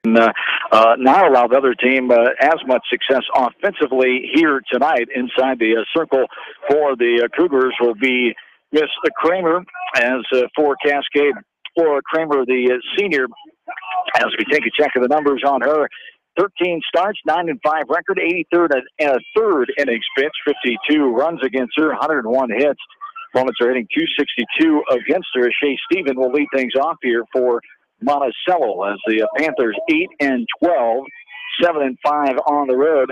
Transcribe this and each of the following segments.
not allow the other team as much success offensively here tonight. Inside the circle for the Cougars will be Miss Kramer, as for Cascade, Laura Kramer, the senior, as we take a check of the numbers on her. 13 starts, 9-5 record, 83rd and a third innings pitch, 52 runs against her, 101 hits. Opponents are hitting .262 against her. Shea Stephen will lead things off here for Monticello, as the Panthers 8-12, 7-5 on the road,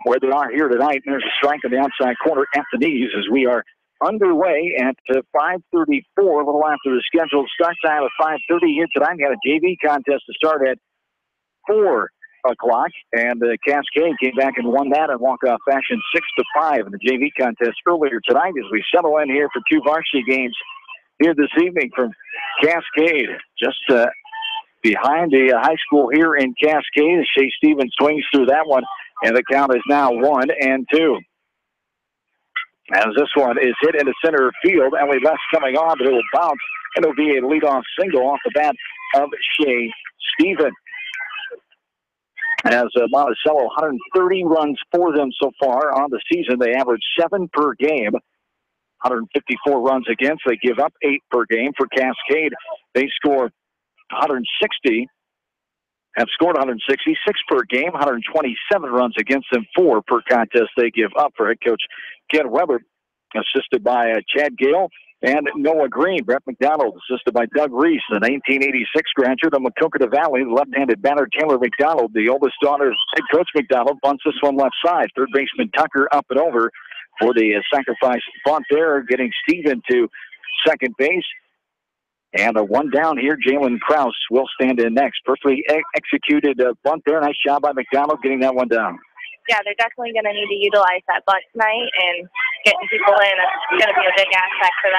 where they are here tonight. There's a strike on the outside corner at the knees as we are underway at 5:34, a little after the scheduled start time of 5:30 here tonight. We got a JV contest to start at 4 o'clock, and Cascade came back and won that in walk-off fashion 6-5 in the JV contest earlier tonight, as we settle in here for two varsity games here this evening from Cascade. Just behind the high school here in Cascade, Shea Stevens swings through that one, and the count is now 1-2. As this one is hit into center field, Ellie Less coming on, but it will bounce, and it'll be a leadoff single off the bat of Shea Stevens. As Monticello, 130 runs for them so far on the season. They average 7 per game. 154 runs against. They give up 8 per game. For Cascade, they score 160. Have scored 166 per game. 127 runs against them. 4 per contest they give up. For head coach Ken Weber, assisted by Chad Gale and Noah Green. Brett McDonald, assisted by Doug Reese, the 1986 graduate of Maquoketa Valley. The left-handed batter Taylor McDonald, the oldest daughter of head coach McDonald, bunts this one left side. Third baseman Tucker up and over for the sacrifice bunt there, getting Steven to second base. And a one down here, Jalen Krause will stand in next. Perfectly executed bunt there. Nice job by McDonald getting that one down. Yeah, they're definitely going to need to utilize that bunt tonight, and getting people in is going to be a big aspect for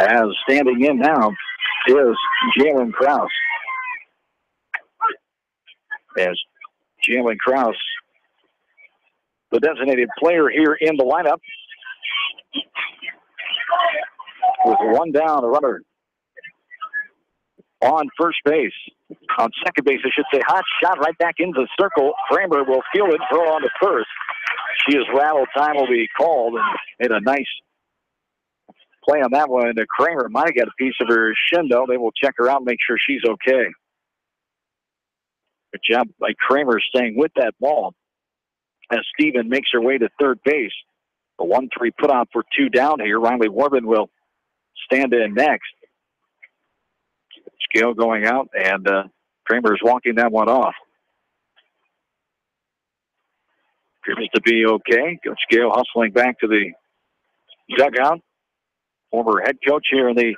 them. As standing in now is Jalen Krause. As Jalen Krause, the designated player here in the lineup, with one down, a runner on first base. On second base, I should say, hot shot right back into the circle. Kramer will field it, throw on to first. She is rattled. Time will be called, and made a nice play on that one. Kramer might have got a piece of her shin, though. They will check her out and make sure she's okay. Good job by Kramer staying with that ball as Steven makes her way to third base. A 1-3 put out for 2 down here. Riley Warman will stand in next. Scale going out, and Kramer is walking that one off. Appears to be okay. Coach Gale hustling back to the dugout. Former head coach here in the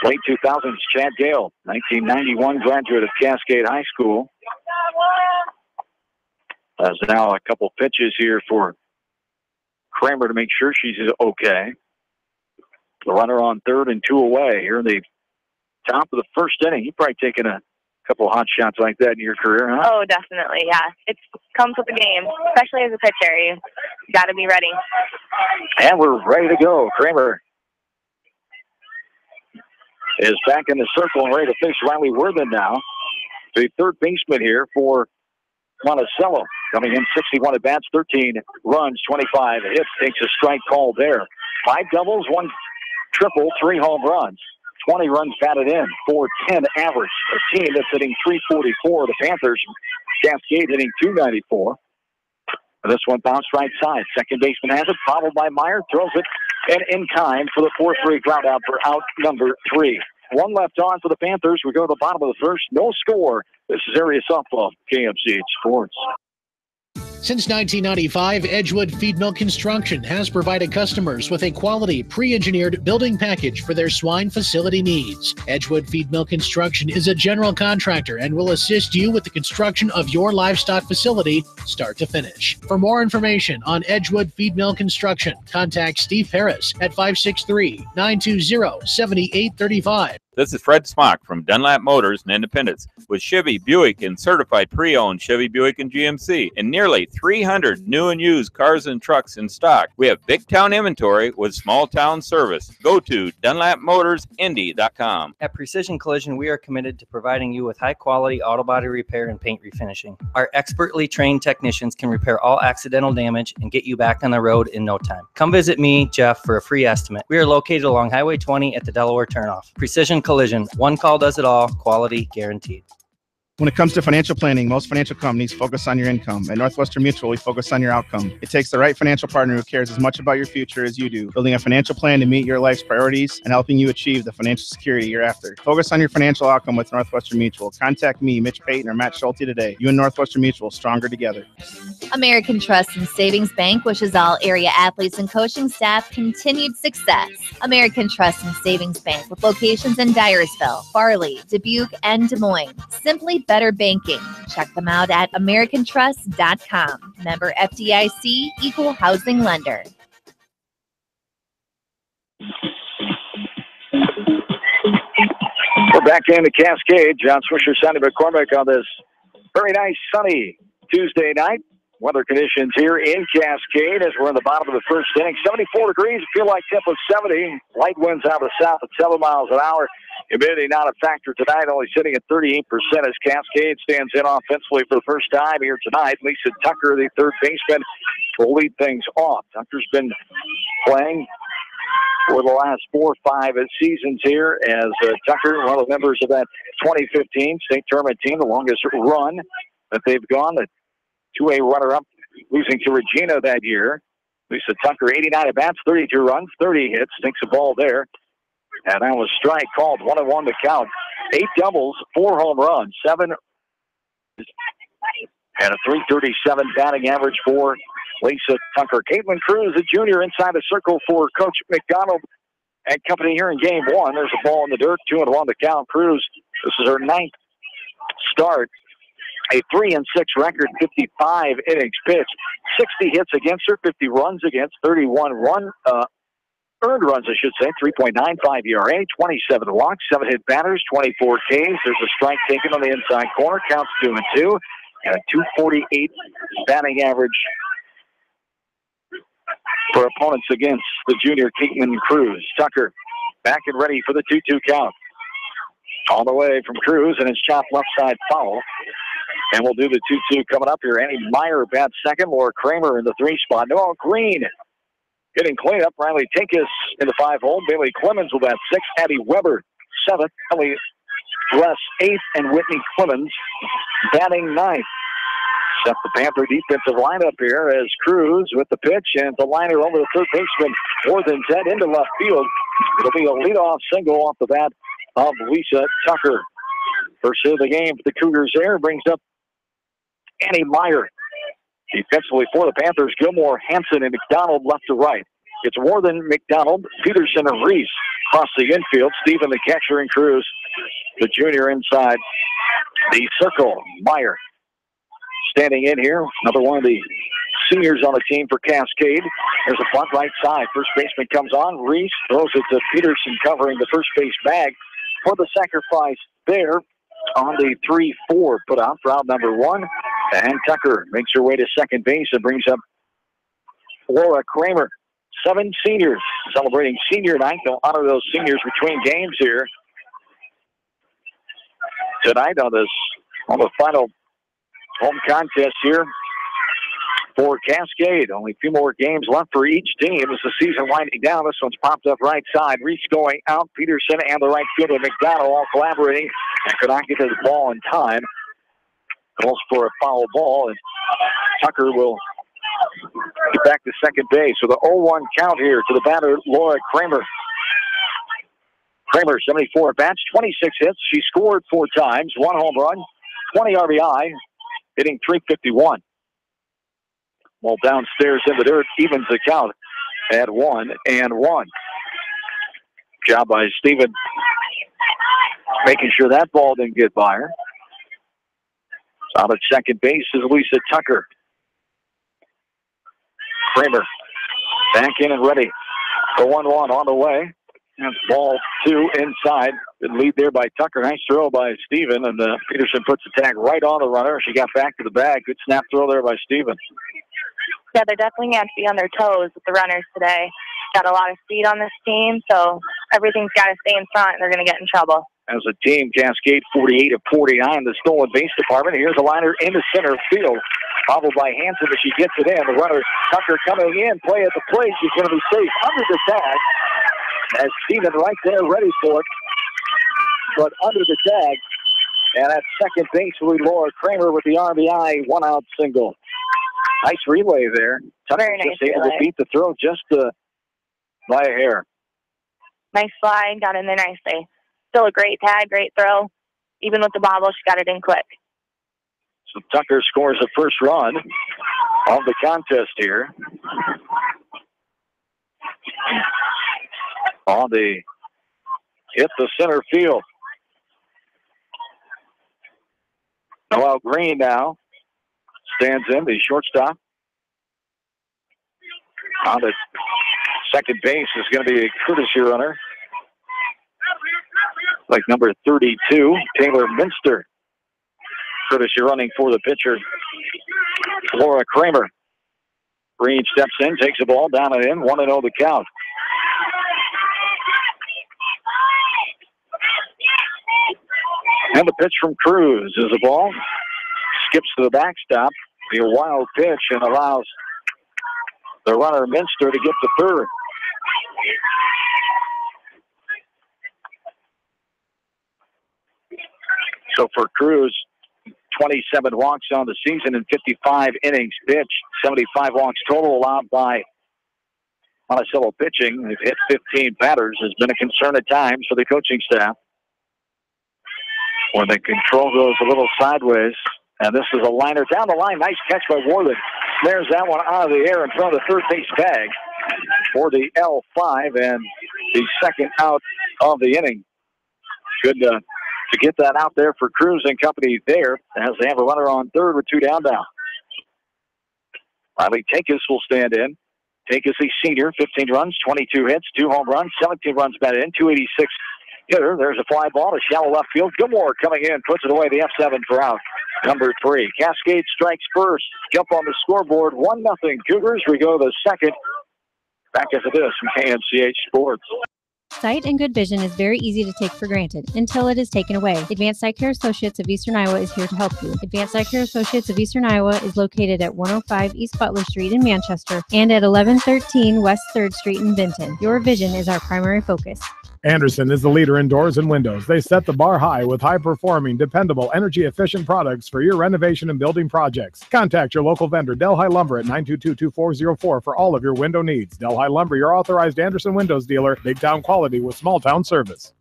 late 2000s, Chad Gale, 1991 graduate of Cascade High School. There's now a couple pitches here for Kramer to make sure she's okay. The runner on third and 2 away here in the top of the first inning. You've probably taken a couple hot shots like that in your career, huh? Oh, definitely, yeah. It comes with the game, especially as a pitcher. You got to be ready. And we're ready to go. Kramer is back in the circle and ready to face Riley Worthen now. The third baseman here for Monticello. Coming in 61 at bats, 13 runs, 25 hits. Takes a strike call there. 5 doubles, 1 triple, 3 home runs. 20 runs batted in, 410 average. A team that's hitting .344. The Panthers, Cascade hitting .294. This one bounced right side. Second baseman has it, followed by Meyer, throws it, and in time for the 4-3 ground out for out number 3. 1 left on for the Panthers. We go to the bottom of the first. No score. This is Area Softball, KMCH Sports. Since 1995, Edgewood Feed Mill Construction has provided customers with a quality, pre-engineered building package for their swine facility needs. Edgewood Feed Mill Construction is a general contractor and will assist you with the construction of your livestock facility, start to finish. For more information on Edgewood Feed Mill Construction, contact Steve Harris at 563-920-7835. This is Fred Smock from Dunlap Motors in Independence with Chevy, Buick, and certified pre-owned Chevy, Buick, and GMC, and nearly 300 new and used cars and trucks in stock. We have big town inventory with small town service. Go to DunlapMotorsIndy.com. At Precision Collision, we are committed to providing you with high-quality auto body repair and paint refinishing. Our expertly trained technicians can repair all accidental damage and get you back on the road in no time. Come visit me, Jeff, for a free estimate. We are located along Highway 20 at the Delaware turnoff. Precision Collision. One call does it all. Quality guaranteed. When it comes to financial planning, most financial companies focus on your income. At Northwestern Mutual, we focus on your outcome. It takes the right financial partner who cares as much about your future as you do, building a financial plan to meet your life's priorities and helping you achieve the financial security you're after. Focus on your financial outcome with Northwestern Mutual. Contact me, Mitch Payton, or Matt Schulte today. You and Northwestern Mutual, stronger together. American Trust and Savings Bank wishes all area athletes and coaching staff continued success. American Trust and Savings Bank with locations in Dyersville, Farley, Dubuque, and Des Moines. Simply better banking. Check them out at AmericanTrust.com. Member FDIC, Equal Housing Lender. We're back into Cascade. John Swisher, Sonny McCormick on this very nice sunny Tuesday night. Weather conditions here in Cascade as we're in the bottom of the first inning. 74 degrees, feel like temp of 70. Light winds out of the south at 7 miles an hour. Humidity not a factor tonight, only sitting at 38% as Cascade stands in offensively for the first time here tonight. Lisa Tucker, the third baseman, will lead things off. Tucker's been playing for the last 4 or 5 seasons here as Tucker, one of the members of that 2015 state tournament team, the longest run that they've gone, the 2A runner-up, losing to Regina that year. Lisa Tucker, 89 at-bats, 32 runs, 30 hits, sinks a ball there. And that was strike called, 1-1 to count. 8 doubles, 4 home runs, 7, and a .337 batting average for Lisa Tucker. Caitlin Cruz, a junior, inside the circle for Coach McDonald and company here in game 1. There's a ball in the dirt, 2-1 to count. Cruz, this is her 9th start. A 3-6 record, 55 innings pitched, 60 hits against her, 50 runs against, 31 earned runs, I should say, 3.95 ERA, 27 walks, 7 hit batters, 24 Ks. There's a strike taken on the inside corner, counts 2-2, and a .248 batting average for opponents against the junior Caitlin Cruz. Tucker back and ready for the 2-2 count. On the way from Cruz, and it's chopped left side foul. And we'll do the 2-2 coming up here. Annie Meyer bats second. Laura Kramer in the 3 spot. Noel Green getting cleanup. Riley Tinkus in the 5 hole. Bailey Clemens will bat 6. Abby Weber 7th. Ellie Russ 8th. And Whitney Clemens batting 9th. Set the Panther defensive lineup here as Cruz with the pitch and the liner over the third baseman. More than 10 into left field. It'll be a leadoff single off the bat of Lisa Tucker. First hit of the game for the Cougars there brings up Annie Meyer. Defensively for the Panthers, Gilmore, Hanson, and McDonald left to right. It's Warden, McDonald, Peterson, and Reese across the infield. Stephen, the catcher, and Cruz, the junior, inside the circle. Meyer standing in here. Another one of the seniors on the team for Cascade. There's a bunt right side. First baseman comes on. Reese throws it to Peterson covering the first base bag for the sacrifice there on the 3-4 put out for out number 1. And Tucker makes her way to second base and brings up Laura Kramer. 7 seniors celebrating senior night. They'll honor those seniors between games here tonight on the final home contest here for Cascade. Only a few more games left for each team as the season winding down. This one's popped up right side. Reese going out. Peterson and the right fielder McDonald all collaborating and could not get to the ball in time. Calls for a foul ball, and Tucker will get back to second base. So the 0-1 count here to the batter, Laura Kramer. Kramer, 74 at-bats, 26 hits. She scored 4 times, 1 home run, 20 RBI, hitting .351. Well, downstairs in the dirt, evens the count at 1-1. Job by Stephen, making sure that ball didn't get by her. Out at second base is Lisa Tucker. Kramer back in and ready. The 1-1 on the way. And ball 2 inside. Good lead there by Tucker. Nice throw by Steven. And Peterson puts the tag right on the runner. She got back to the bag. Good snap throw there by Steven. Yeah, they're definitely going to have to be on their toes with the runners today. Got a lot of speed on this team, so everything's got to stay in front, and they're going to get in trouble. As a team, Cascade 48 of 49, the stolen base department. Here's a liner into center field, followed by Hanson, but she gets it in. The runner, Tucker, coming in, play at the plate. She's going to be safe under the tag. As Steven right there, ready for it, but under the tag. And at second base will be Laura Kramer with the RBI, 1-out single. Nice relay there. Tucker Very nice just able relay. to beat the throw just by a hair. Nice slide, got in there nicely. Still a great tag, great throw. Even with the bobble, she got it in quick. So Tucker scores the first run of the contest here. On the hit the center field. Noel Green now stands in, the shortstop. On the second base is going to be a courtesy runner. Like number 32, Taylor Minster. Courtesy running for the pitcher, Laura Kramer. Green steps in, takes the ball down and in, 1-0 the count. And the pitch from Cruz is a ball. Skips to the backstop. A wild pitch and allows the runner Minster to get to third. So for Cruz, 27 walks on the season in 55 innings pitched. 75 walks total allowed by Monticello pitching. They've hit 15 batters. Has been a concern at times for the coaching staff, when the control goes a little sideways. And this is a liner down the line. Nice catch by Worthing. Snares that one out of the air in front of the third base bag for the L5 and the second out of the inning. Good to get that out there for Cruz and company there, as they have a runner on third with 2 down now. Riley Takis will stand in. Takis, a senior, 15 runs, 22 hits, 2 home runs, 17 runs batted in, 286 hitter. There's a fly ball to shallow left field. Gilmore coming in, puts it away, the F7 for out. Number 3. Cascade strikes first. Jump on the scoreboard, 1-0 Cougars. We go to the second. Back after this from KMCH Sports. Sight and good vision is very easy to take for granted until it is taken away. Advanced Eye Care Associates of Eastern Iowa is here to help you. Advanced Eye Care Associates of Eastern Iowa is located at 105 East Butler Street in Manchester and at 1113 West 3rd Street in Benton. Your vision is our primary focus. Anderson is the leader in doors and windows. They set the bar high with high-performing, dependable, energy-efficient products for your renovation and building projects. Contact your local vendor, Delhi Lumber, at 922-2404 for all of your window needs. Delhi Lumber, your authorized Anderson Windows dealer, big-town quality with small-town service.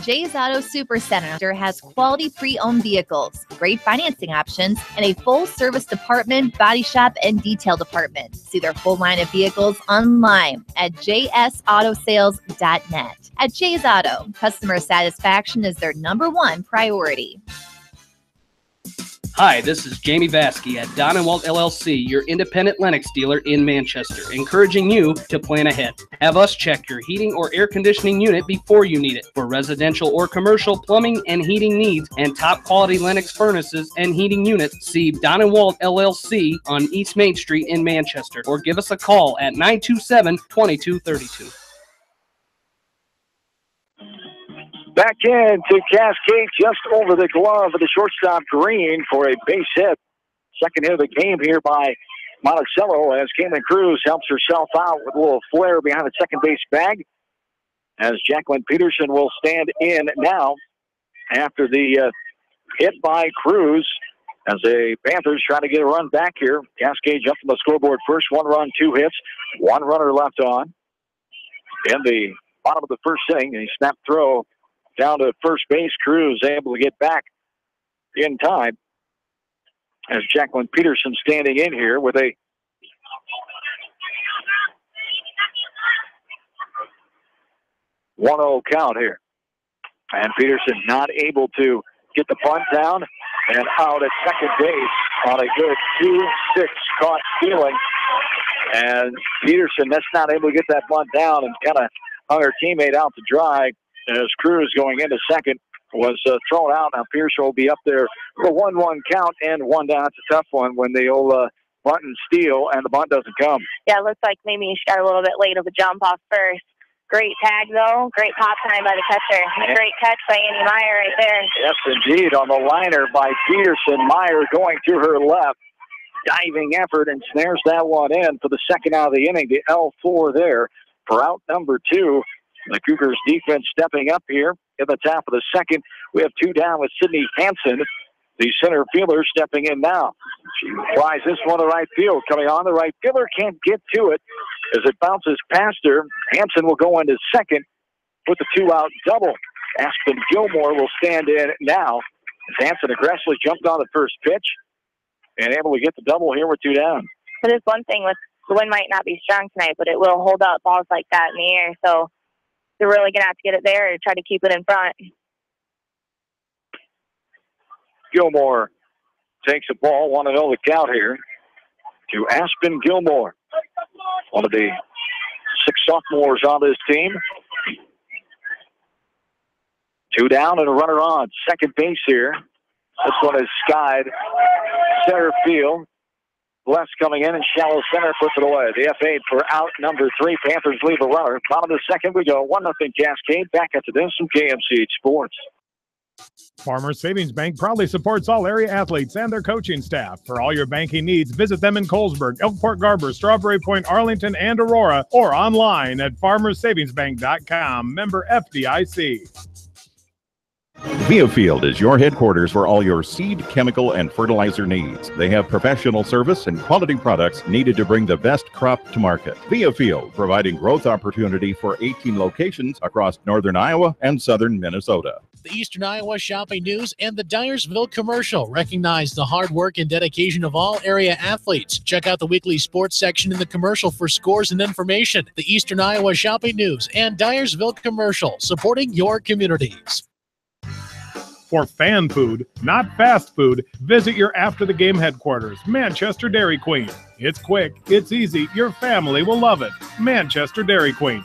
Jay's Auto Supercenter has quality pre-owned vehicles, great financing options, and a full-service department, body shop, and detail department. See their full line of vehicles online at jsautosales.net. At Jay's Auto, customer satisfaction is their #1 priority. Hi, this is Jamie Vasky at Don & Walt LLC, your independent Lennox dealer in Manchester, encouraging you to plan ahead. Have us check your heating or air conditioning unit before you need it. For residential or commercial plumbing and heating needs and top quality Lennox furnaces and heating units, see Don & Walt LLC on East Main Street in Manchester, or give us a call at 927-2232. Back into Cascade, just over the glove of the shortstop Green for a base hit. Second hit of the game here by Monticello, as Caitlin Cruz helps herself out with a little flare behind the second base bag, as Jacqueline Peterson will stand in now after the hit by Cruz, as the Panthers try to get a run back here. Cascade jumped on the scoreboard first, 1 run, 2 hits, 1 runner left on. In the bottom of the first inning, a snap throw down to first base. Cruz able to get back in time, as Jacqueline Peterson standing in here with a 1-0 count here. And Peterson not able to get the punt down and out at second base on a good 2-6 caught stealing. And Peterson that's not able to get that bunt down and kind of hung her teammate out to dry as Cruz going into second was thrown out. Now Pierce will be up there for a 1-1 count and one down. It's a tough one when the old bunt and steal and the bunt doesn't come. Yeah, it looks like maybe she got a little bit late of a jump off first. Great tag, though. Great pop time by the catcher. And a great catch by Annie Meyer right there. Yes, indeed. On the liner by Peterson. Meyer going to her left. Diving effort and snares that one in for the second out of the inning. The L4 there for out number 2. The Cougars defense stepping up here in the top of the second. We have 2 down with Sydney Hansen, the center fielder, stepping in now. She flies this one to right field. Coming on, the right fielder can't get to it as it bounces past her. Hansen will go into second with the 2-out double. Aspen Gilmore will stand in now as Hansen aggressively jumped on the first pitch and able to get the double here with 2 down. But it's one thing with the wind might not be strong tonight, but it will hold up balls like that in the air. So they're really going to have to get it there and try to keep it in front. Gilmore takes the ball, 1-0 the count here to Aspen Gilmore, one of the 6 sophomores on this team. 2 down and a runner on second base here. This one is skied center field. Bless coming in and shallow center puts it away. The F8 for out number 3. Panthers leave a runner. Bottom of the second we go. 1-0 Cascade. Back after this from KMC Sports. Farmers Savings Bank proudly supports all area athletes and their coaching staff. For all your banking needs, visit them in Colesburg, Elkport Garber, Strawberry Point, Arlington, and Aurora, or online at farmersavingsbank.com. Member FDIC. Viafield is your headquarters for all your seed, chemical, and fertilizer needs. They have professional service and quality products needed to bring the best crop to market. Viafield, providing growth opportunity for 18 locations across northern Iowa and southern Minnesota. The Eastern Iowa Shopping News and the Dyersville Commercial recognize the hard work and dedication of all area athletes. Check out the weekly sports section in the commercial for scores and information. The Eastern Iowa Shopping News and Dyersville Commercial, supporting your communities. For fan food, not fast food, visit your after-the-game headquarters, Manchester Dairy Queen. It's quick, it's easy, your family will love it. Manchester Dairy Queen.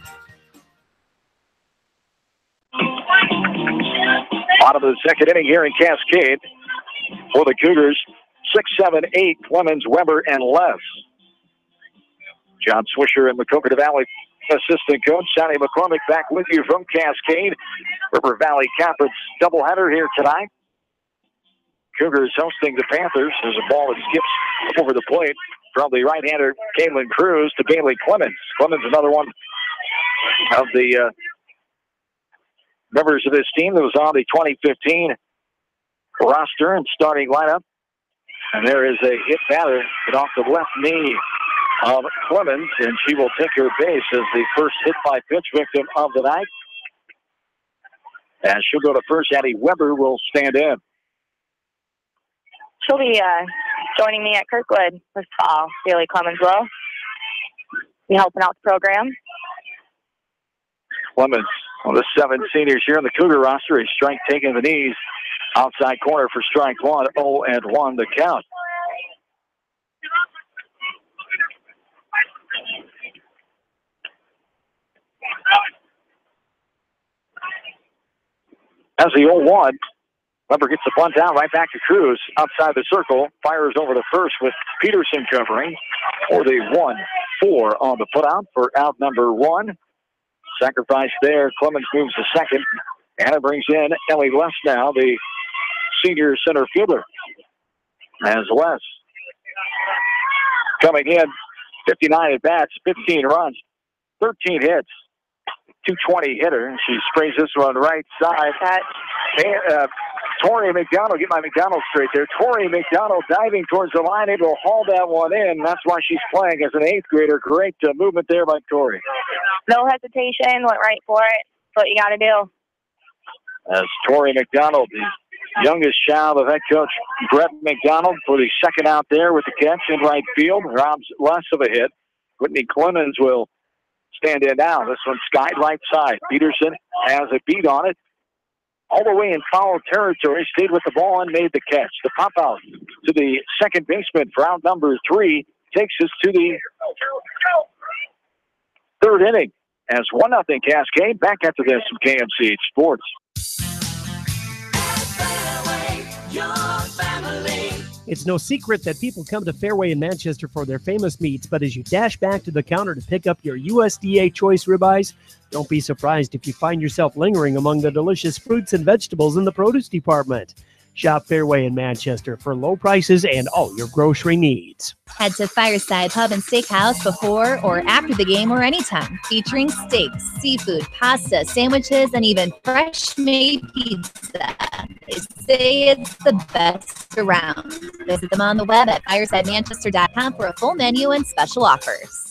Bottom of the second inning here in Cascade for the Cougars. 6, 7, 8, Clemens, Weber, and Les. John Swisher and Maquoketa Valley assistant coach Sonny McCormick back with you from Cascade. River Valley Conference doubleheader here tonight. Cougars hosting the Panthers as a ball that skips over the plate from the right-hander Caitlin Cruz to Bailey Clemens. Clemens, another one of the members of this team that was on the 2015 roster and starting lineup. And there is a hit batter hit off the left knee of Clemens, and she will take her base as the first hit by pitch victim of the night. And she'll go to first. Addie Weber will stand in. She'll be joining me at Kirkwood this fall. Bailey Clemens will be helping out the program. Clemens, one of the 7 seniors here in the Cougar roster. A strike taking the knees. Outside corner for strike 1. 0-1 the count. As the 0-1, Weber gets the bunt down right back to Cruz outside the circle. Fires over to first with Peterson covering for the 1-4 on the putout for out number 1. Sacrifice there. Clemens moves to second. And it brings in Ellie Les now, the senior center fielder. As Les coming in, 59 at bats, 15 runs, 13 hits, 220 hitter. She sprays this one right side. Tori McDonald, get my McDonald straight there. Tori McDonald diving towards the line, able to haul that one in. That's why she's playing as an 8th grader. Great movement there by Tori. No hesitation, went right for it. That's what you got to do. As Tori McDonald, the youngest child of head coach Brett McDonald, for the second out there with the catch in right field. Robs less of a hit. Whitney Clemens will stand in now. This one's skied right side. Peterson has a beat on it. All the way in foul territory, stayed with the ball and made the catch. The pop out to the second baseman for out number 3 takes us to the 3rd inning. as 1-0 Cascade. Back after this from KMCH Sports. It's no secret that people come to Fairway in Manchester for their famous meats, but as you dash back to the counter to pick up your USDA choice ribeyes, don't be surprised if you find yourself lingering among the delicious fruits and vegetables in the produce department. Shop Fairway in Manchester for low prices and all your grocery needs. Head to Fireside Pub and Steakhouse before or after the game or anytime, featuring steaks, seafood, pasta, sandwiches, and even fresh-made pizza. They say it's the best around. Visit them on the web at firesidemanchester.com for a full menu and special offers.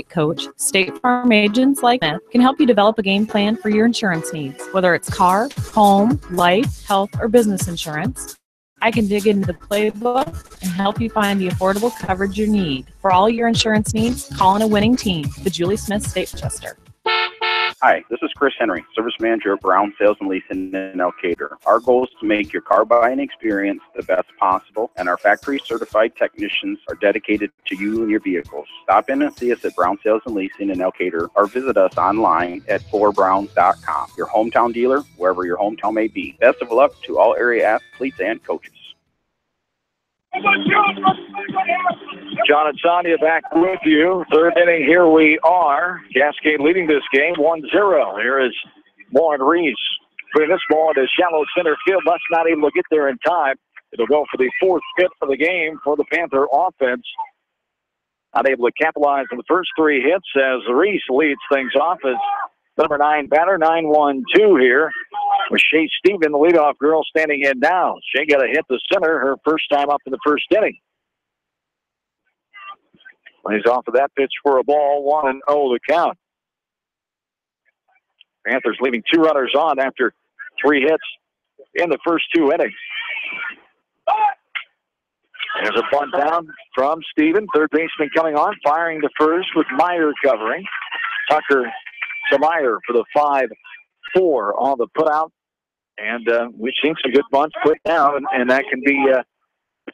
Coach, State Farm agents like Smith can help you develop a game plan for your insurance needs, whether it's car, home, life, health, or business insurance. I can dig into the playbook and help you find the affordable coverage you need. For all your insurance needs, call in a winning team, the Julie Smith State Chester. Hi, this is Chris Henry, Service Manager at Brown Sales and Leasing in Elkader. Our goal is to make your car buying experience the best possible, and our factory-certified technicians are dedicated to you and your vehicles. Stop in and see us at Brown Sales and Leasing in Elkader, or visit us online at forbrowns.com. Your hometown dealer, wherever your hometown may be. Best of luck to all area athletes and coaches. John and Sonia back with you. Third inning, here we are. Cascade leading this game 1-0. Here is Lauren Reese putting this ball into shallow center field. Buck's not able to get there in time. It'll go for the fourth hit of the game for the Panther offense. Not able to capitalize on the first three hits as Reese leads things off as number 9 batter, 9-1-2 here. With Shea Stephen, the leadoff girl, standing in now. Shea got a hit to center her first time up in the first inning. He's off of that pitch for a ball, 1-0 to count. Panthers leaving 2 runners on after 3 hits in the first 2 innings. There's a bunt down from Stephen, third baseman coming on, firing to first with Meyer covering. Tucker to Meyer for the 5-4 on the putout. And we've seen some good bunts put down, and that can be a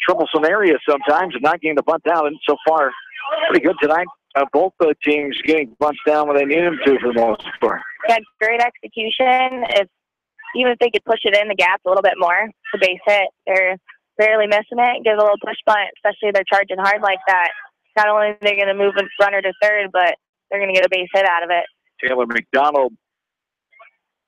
troublesome area sometimes, and not getting the bunt down. And so far, pretty good tonight. Both the teams getting bunts down when they need them to for the most part. Got great execution. Even if they could push it in the gap a little bit more to base hit, they're barely missing it. Give a little push bunt, especially if they're charging hard like that. Not only are they going to move a runner to third, but they're going to get a base hit out of it. Taylor McDonald,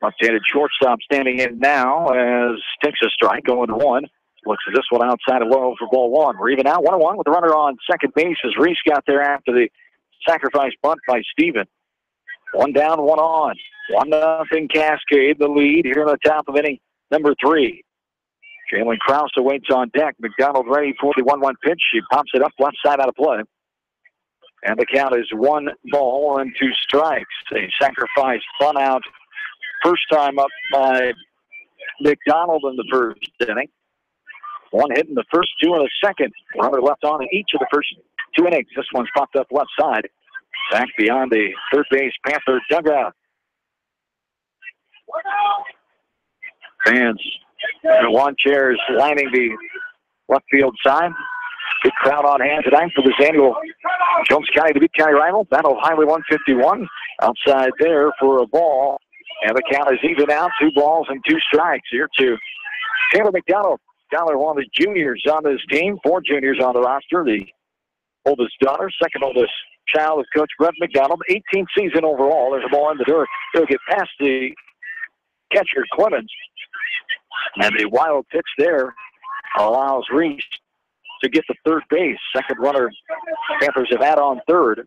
left-handed shortstop, standing in now as takes a strike, 0-1. Looks at this one outside of low for ball 1. We're even out 1-1 with the runner on second base as Reese got there after the sacrifice bunt by Stephen. 1 down, 1 on. 1-0 Cascade, the lead here in the top of inning number 3. Jalen Krause awaits on deck. McDonald ready for the 1-1 pitch. She pops it up left side out of play. And the count is 1 ball and 2 strikes. A sacrifice bunt out first time up by McDonald in the first inning. 1 hit in the first, 2 in the second. Runner left on in each of the first 2 innings. This one's popped up left side. Back beyond the third base Panther dugout. Fans in lawn chairs lining the left field side. Big crowd on hand tonight for this annual Jones County Dubuque County rival. Battle of Highway 151. Outside there for a ball. And the count is even out. 2 balls and 2 strikes here to Taylor McDonald. Tyler, one of the juniors on this team, 4 juniors on the roster. The oldest daughter, second oldest child of Coach Brett McDonald. 18th season overall. There's a ball in the dirt. He'll get past the catcher, Clemens. And the wild pitch there allows Reese to get to third base. Second runner Panthers have had on third.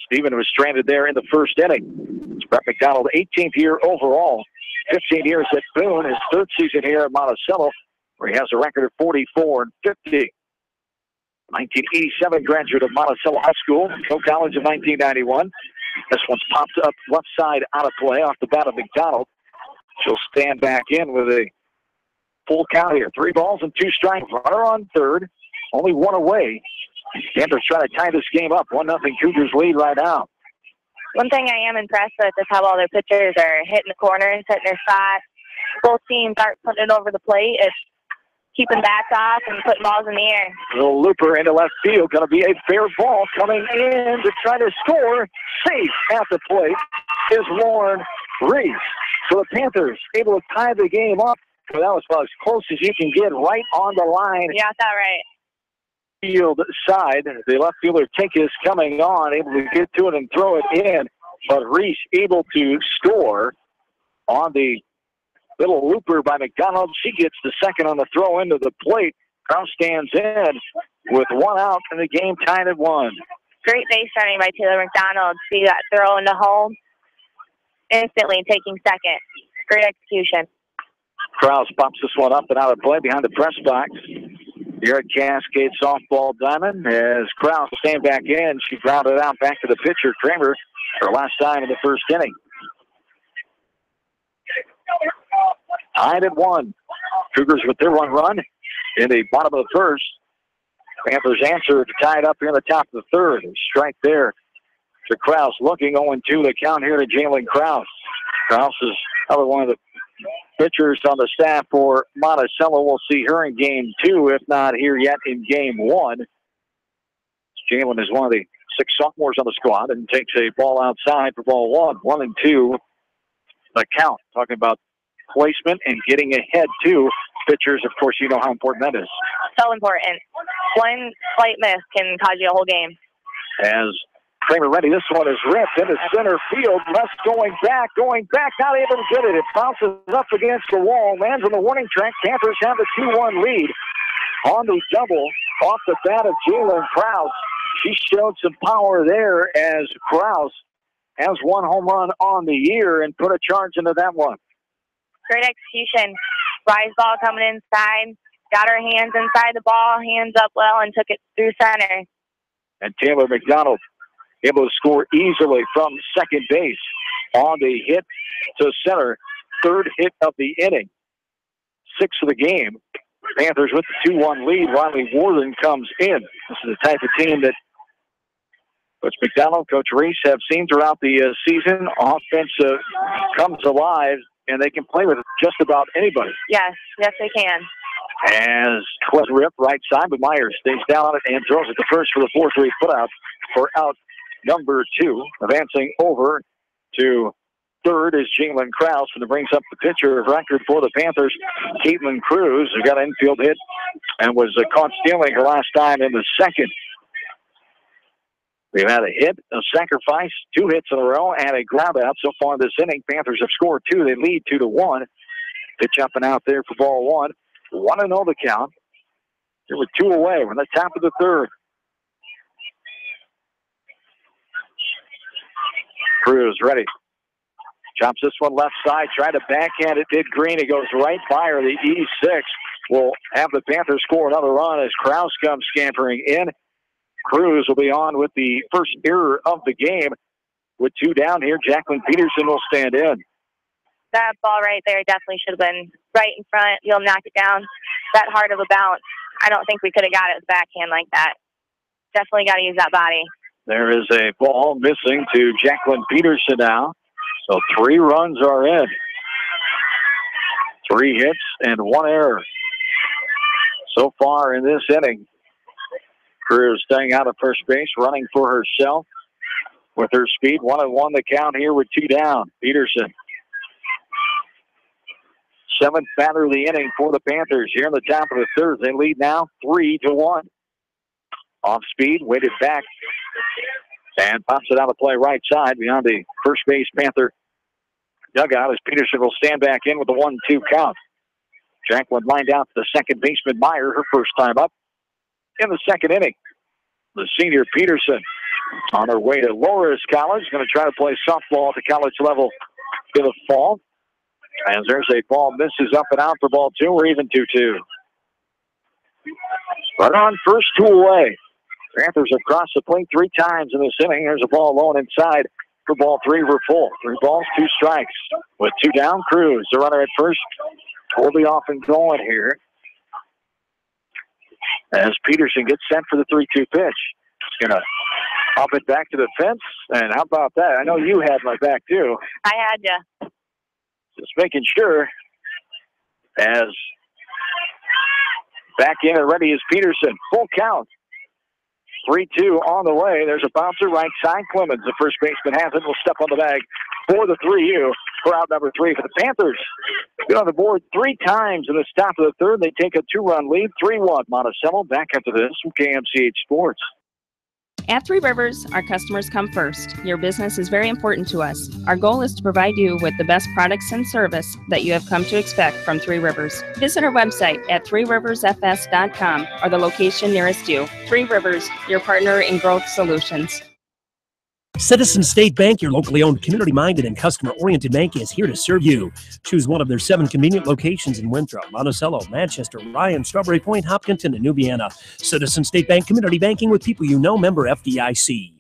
Stephen was stranded there in the first inning. It's Brett McDonald, 18th year overall. 15 years at Boone. His 3rd season here at Monticello, where he has a record of 44-50. 1987 graduate of Monticello High School, Coe College in 1991. This one's popped up left side out of play off the bat of McDonald. She'll stand back in with a full count here. 3 balls and 2 strikes. Runner on third. Only 1 away. Panthers trying to tie this game up. 1-0 Cougars lead right now. One thing I am impressed with is how all their pitchers are hitting the corners, hitting their spots. Both teams aren't putting it over the plate. It's keeping bats off and putting balls in the air. Little looper into left field. Going to be a fair ball coming in to try to score. Safe at the plate is Lauren Reese. So the Panthers able to tie the game up. So that was about as close as you can get, right on the line. Yeah, that's right. Field side. The left fielder Tink is coming on, able to get to it and throw it in. But Reese able to score on the little looper by McDonald. She gets the second on the throw into the plate. Kraus stands in with one out, and the game tied at 1. Great base running by Taylor McDonald. See that throw into home, instantly taking second. Great execution. Kraus pops this one up and out of play behind the press box. Here at Cascade Softball Diamond, as Kraus stand back in, she grounded out back to the pitcher, Kramer, her last time in the first inning. Tied at 1. Cougars with their one run in the bottom of the first. Panthers answer to tie it up here in the top of the third. Strike there to Kraus. Looking 0-2 the count here to Jalen Kraus. Kraus is another one of the pitchers on the staff for Monticello. We'll see her in game 2, if not here yet in game 1. Jalen is one of the 6 sophomores on the squad and takes a ball outside for ball 1. 1-2 the count. Talking about placement and getting ahead to pitchers. Of course, you know how important that is. So important. One slight miss can cause you a whole game. As Kramer ready, this one is ripped into center field. Les going back, not able to get it. It bounces up against the wall, lands on the warning track. Panthers have a 2-1 lead on the double off the bat of Jalen Kraus. She showed some power there as Kraus has 1 home run on the year and put a charge into that one. Great execution. Rise ball coming inside. Got her hands inside the ball, hands up well, and took it through center. And Taylor McDonald able to score easily from second base on the hit to center. 3rd hit of the inning. 6th of the game. Panthers with the 2-1 lead. Riley Warden comes in. This is the type of team that Coach McDonald, Coach Reese have seen throughout the season. Offense comes alive, and they can play with just about anybody. Yes, they can. As was ripped right side, but Myers stays down on it and throws it to first for the 4-3 putout for out number 2. Advancing over to third is Jalen Kraus, and it brings up the pitcher of record for the Panthers, Caitlin Cruz, who got an infield hit and was caught stealing her last time in the second. We've had a hit, a sacrifice, 2 hits in a row, and a ground out so far this inning. Panthers have scored 2. They lead 2-1. Pitch up and out there for ball 1. 1-0 the count. They were 2 away. We're in the top of the third. Cruz ready. Chops this one left side. Tried to backhand it. Did Green. It goes right by her. The E6 will have the Panthers score another run as Kraus comes scampering in. Cruz will be on with the first error of the game. With 2 down here, Jacqueline Peterson will stand in. That ball right there definitely should have been right in front. You'll knock it down. That hard of a bounce. I don't think we could have got it with backhand like that. Definitely got to use that body. There is a ball missing to Jacqueline Peterson now. So 3 runs are in. 3 hits and 1 error so far in this inning. Cruz staying out of first base, running for herself with her speed. 1-1 the count here with 2 down. Peterson. 7th batter of the inning for the Panthers here in the top of the third. They lead now 3-1. Off speed, weighted back, and pops it out of play right side beyond the first base Panther dugout as Peterson will stand back in with the 1-2 count. Jacqueline lined out to the second baseman Meyer, her first time up in the second inning. The senior Peterson on her way to Loras College, going to try to play softball at the college level in the fall. As there's a ball misses up and out for ball 2. We're even 2-2. Right on first, 2 away. Panthers have crossed the plate 3 times in this inning. There's a ball low and inside for ball 3. We're full. 3 balls, 2 strikes. With 2 down, Cruz, the runner at first, will be off and going here. As Peterson gets sent for the 3-2 pitch. He's going to hop it back to the fence. And how about that? I know you had my back, too. I had you. Just making sure as Back in and ready is Peterson. Full count. 3-2 on the way. There's a bouncer right side. Clemens, the first baseman, has it. Will step on the bag for the 3U for out number 3 for the Panthers. Get on the board 3 times in the top of the third. They take a 2-run lead, 3-1. Monticello back after this from KMCH Sports. At Three Rivers, our customers come first. Your business is very important to us. Our goal is to provide you with the best products and service that you have come to expect from Three Rivers. Visit our website at threeriversfs.com or the location nearest you. Three Rivers, your partner in growth solutions. Citizen State Bank, your locally owned, community-minded, and customer-oriented bank, is here to serve you. Choose one of their 7 convenient locations in Winthrop, Monticello, Manchester, Ryan, Strawberry Point, Hopkinton, and New Vienna. Citizen State Bank, community banking with people you know, member FDIC.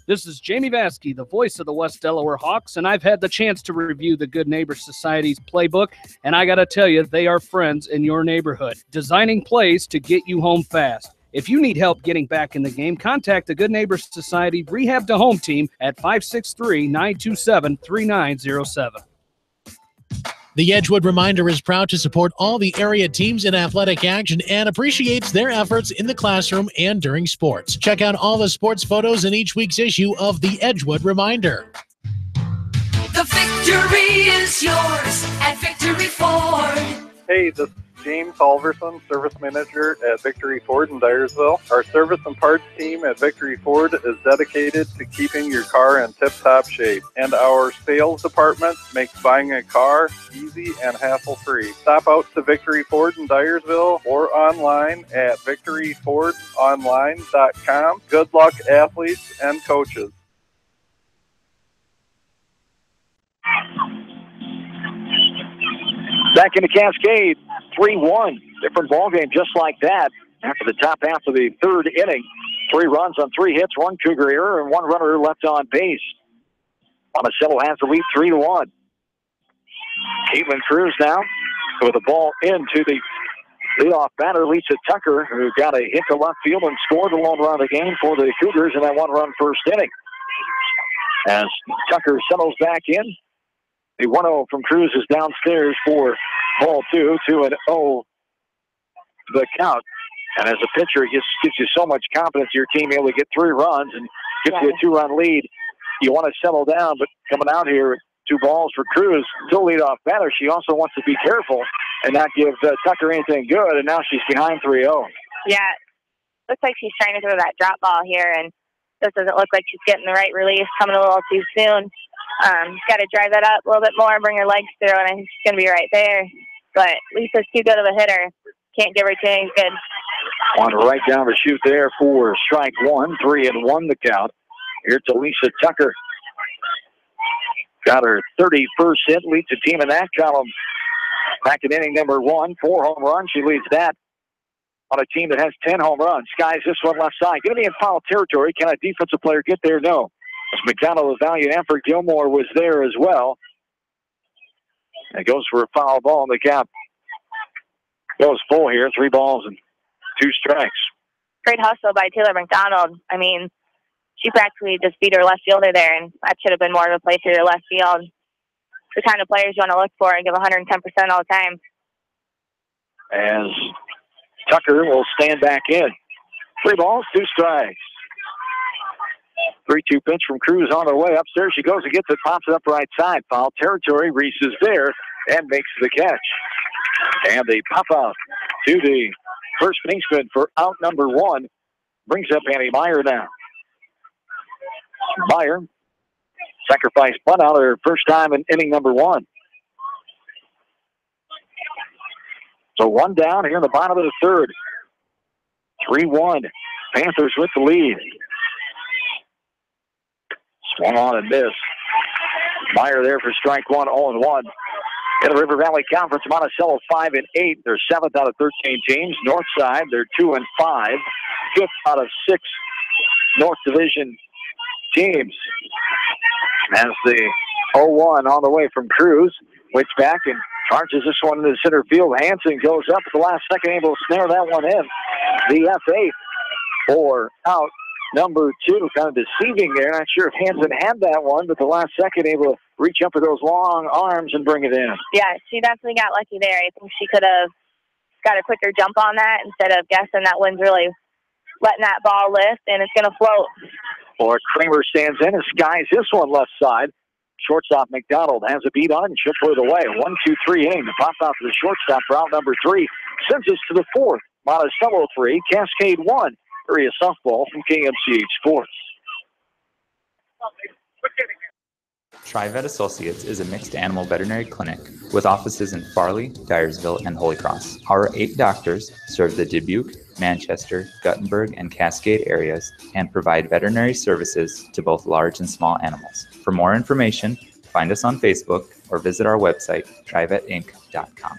This is Jamie Vaskey, the voice of the West Delaware Hawks, and I've had the chance to review the Good Neighbor Society's playbook, and I got to tell you, they are friends in your neighborhood, designing plays to get you home fast. If you need help getting back in the game, contact the Good Neighbor Society Rehab to Home team at 563-927-3907. The Edgewood Reminder is proud to support all the area teams in athletic action and appreciates their efforts in the classroom and during sports. Check out all the sports photos in each week's issue of the Edgewood Reminder. The victory is yours at Victory Ford. Hey, this is James Halverson, Service Manager at Victory Ford in Dyersville. Our service and parts team at Victory Ford is dedicated to keeping your car in tip-top shape. And our sales department makes buying a car easy and hassle-free. Stop out to Victory Ford in Dyersville or online at victoryfordonline.com. Good luck, athletes and coaches. Back into Cascade, 3-1. Different ball game just like that. After the top half of the third inning, 3 runs on 3 hits, 1 Cougar error, and 1 runner left on base. Monticello has the lead 3-1. Caitlin Cruz now with the ball into the leadoff batter, Lisa Tucker, who got a hit to left field and scored the lone run of the game for the Cougars in that 1-run first inning. As Tucker settles back in, the 1-0 from Cruz is downstairs for ball 2, 2-0 the count. And as a pitcher, it just gives you so much confidence your team able to get 3 runs and get you a 2-run lead. You want to settle down, but coming out here, 2 balls for Cruz, still lead off batter. She also wants to be careful and not give Tucker anything good, and now she's behind 3-0. Yeah, looks like she's trying to throw that drop ball here, and this doesn't look like she's getting the right release, coming a little too soon. Got to drive that up a little bit more, bring her legs through, and I think she's going to be right there. But Lisa's too good of a hitter. Can't give her anything good. On right down the chute there for strike 1, 3-1 the count. Here to Lisa Tucker. Got her 31st hit, leads the team in that column. Back in inning number 1, 4 home runs. She leads that on a team that has 10 home runs. Skies this one left side. Going to be in foul territory. Can a defensive player get there? No. As McDonald, a valiant effort, Gilmore was there as well. And goes for a foul ball in the count. Goes full here, 3 balls and 2 strikes. Great hustle by Taylor McDonald. I mean, she practically just beat her left fielder there, and that should have been more of a play through the left field. The kind of players you want to look for and give 110% all the time. As Tucker will stand back in. 3 balls, 2 strikes. 3-2 pitch from Cruz on the way. Upstairs she goes and gets it, pops it up right side. Foul territory. Reese is there and makes the catch. And the pop out to the first baseman for out number 1. Brings up Annie Meyer now. Meyer, sacrifice bunt out her first time in inning number 1. So 1 down here in the bottom of the third. 3-1. Panthers with the lead. Swung on and missed. Meyer there for strike 1, 0-1. In the River Valley Conference, Monticello 5-8. They're 7th out of 13 teams. Northside, they're 2-5. 5th out of 6 North Division teams. As the 0-1 on the way from Cruz, waits back and charges this one into center field. Hansen goes up at the last second, able to snare that one in. The F8 for out number 2, kind of deceiving there. Not sure if Hansen had that one, but the last second able to reach up with those long arms and bring it in. Yeah, she definitely got lucky there. I think she could have got a quicker jump on that instead of guessing that wind's really letting that ball lift, and it's going to float. Or Kramer stands in and skies this one left side. Shortstop McDonald has a beat on and she'll put it away. 1-2-3 inning. The pop out to the shortstop for out number 3. Sends us to the 4th. Monticello 3, Cascade 1. Area softball from KMCH Sports. TriVet Associates is a mixed animal veterinary clinic with offices in Farley, Dyersville, and Holy Cross. Our 8 doctors serve the Dubuque, Manchester, Guttenberg, and Cascade areas and provide veterinary services to both large and small animals. For more information, find us on Facebook or visit our website, trivetinc.com.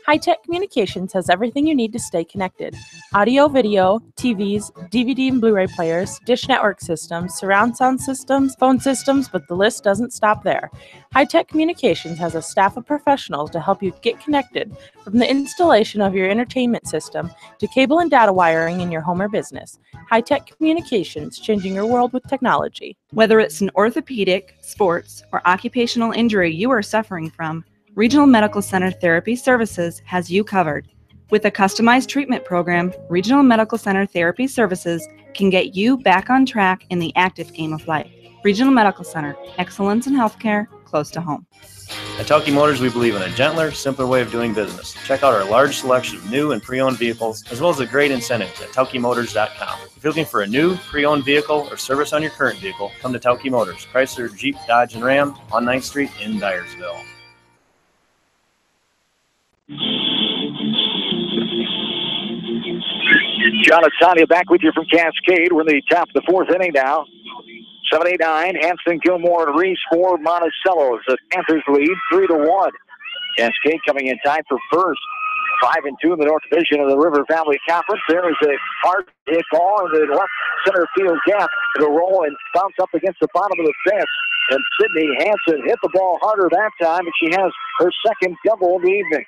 High-Tech Communications has everything you need to stay connected. Audio, video, TVs, DVD and Blu-ray players, dish network systems, surround sound systems, phone systems, but the list doesn't stop there. High-Tech Communications has a staff of professionals to help you get connected, from the installation of your entertainment system to cable and data wiring in your home or business. High-Tech Communications, changing your world with technology. Whether it's an orthopedic, sports, or occupational injury you are suffering from, Regional Medical Center Therapy Services has you covered. With a customized treatment program, Regional Medical Center Therapy Services can get you back on track in the active game of life. Regional Medical Center, excellence in healthcare, close to home. At Tauke Motors, we believe in a gentler, simpler way of doing business. Check out our large selection of new and pre-owned vehicles, as well as the great incentives at TaukeMotors.com. If you're looking for a new, pre-owned vehicle or service on your current vehicle, come to Tauke Motors, Chrysler, Jeep, Dodge, and Ram on 9th Street in Dyersville. John and Sonia back with you from Cascade. We're in the top of the 4th inning now. 7-8-9, Hanson, Gilmore, and Reese for Monticello. The Panthers lead 3-1. Cascade coming in time for first. 5-2 in the North Division of the River Valley Conference. There is a hard hit ball in the left center field gap. It'll roll and bounce up against the bottom of the fence. And Sydney Hanson hit the ball harder that time, and she has her second double of the evening.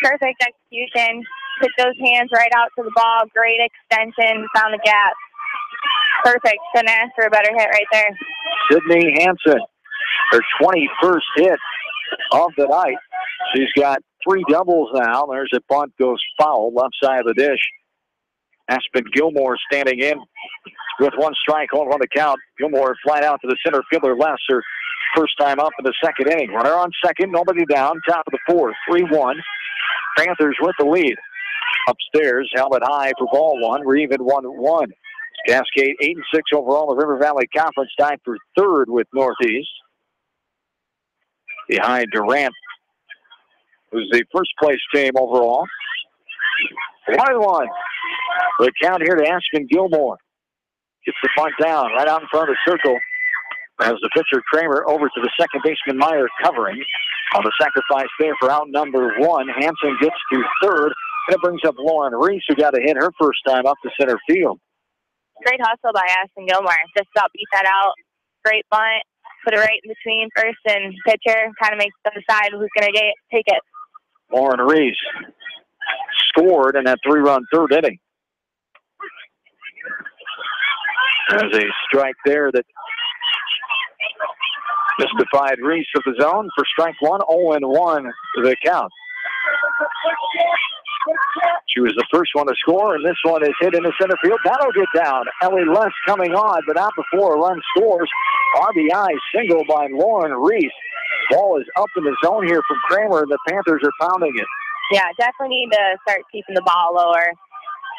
Perfect execution. Put those hands right out to the ball. Great extension. Found the gap. Perfect. Couldn't ask for a better hit right there. Sydney Hanson, her 21st hit of the night. She's got 3 doubles now. There's a bunt, goes foul, left side of the dish. Aspen Gilmore standing in with 1 strike, 1 to count. Gilmore flat out to the center fielder left. Her first time up in the 2nd inning. Runner on second, nobody down. Top of the 4th, 3-1. Panthers with the lead. Upstairs, helmet high for ball 1. We're even 1-1. Cascade 8-6 overall in the River Valley Conference, tied for 3rd with Northeast. Behind Durant, who's the first place team overall. 1-1. The count here to Aspen Gilmore. Gets the punt down right out in front of the circle. As the pitcher Kramer over to the second baseman Meyer covering. On the sacrifice there for out number 1. Hanson gets to 3rd. And it brings up Lauren Reese, who got to hit her first time up to center field. Great hustle by Aspen Gilmore. Just about beat that out. Great bunt. Put it right in between first and pitcher. Kind of makes them decide who's going to take it. Lauren Reese scored in that 3-run 3rd inning. There's a strike there that mystified Reese of the zone for strike 1. 0-1 the count. She was the first one to score, and this one is hit into center field. That'll get down. Ellie Less coming on, but not before a run scores. RBI single by Lauren Reese. Ball is up in the zone here from Kramer, and the Panthers are pounding it. Yeah, definitely need to start keeping the ball lower.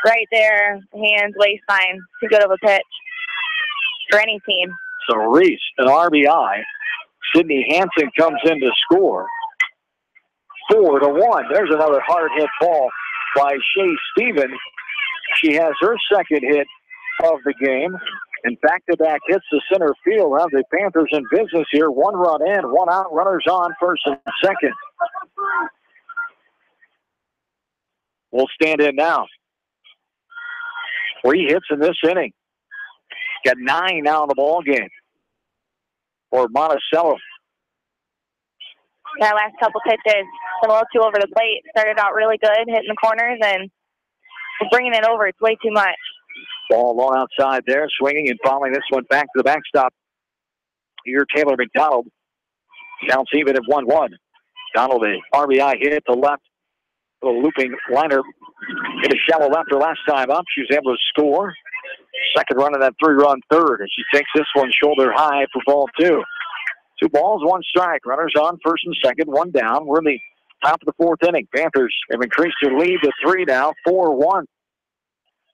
Right there, hands, waistline, too good of a pitch for any team. So Reese, an RBI. Sydney Hanson comes in to score. 4-1. There's another hard hit ball by Shea Stevens. She has her second hit of the game. And back-to-back hits to center field. Have the Panthers in business here. 1 run in, 1 out. Runners on first and second. We'll stand in now. 3 hits in this inning. Got 9 now in the ball game for Monticello. That last couple pitches, a little too over the plate. Started out really good, hitting the corners, and bringing it over. It's way too much. Ball long outside there, swinging and following this one back to the backstop. Here, Taylor McDonald. Counts even at 1-1. Donald, a RBI hit to left little looping liner in a shallow left her last time up. She was able to score. Second run of that 3-run third, and she takes this one shoulder high for ball 2. 2 balls, 1 strike. Runners on first and second, 1 down. We're in the top of the 4th inning. Panthers have increased their lead to 3 now, 4-1.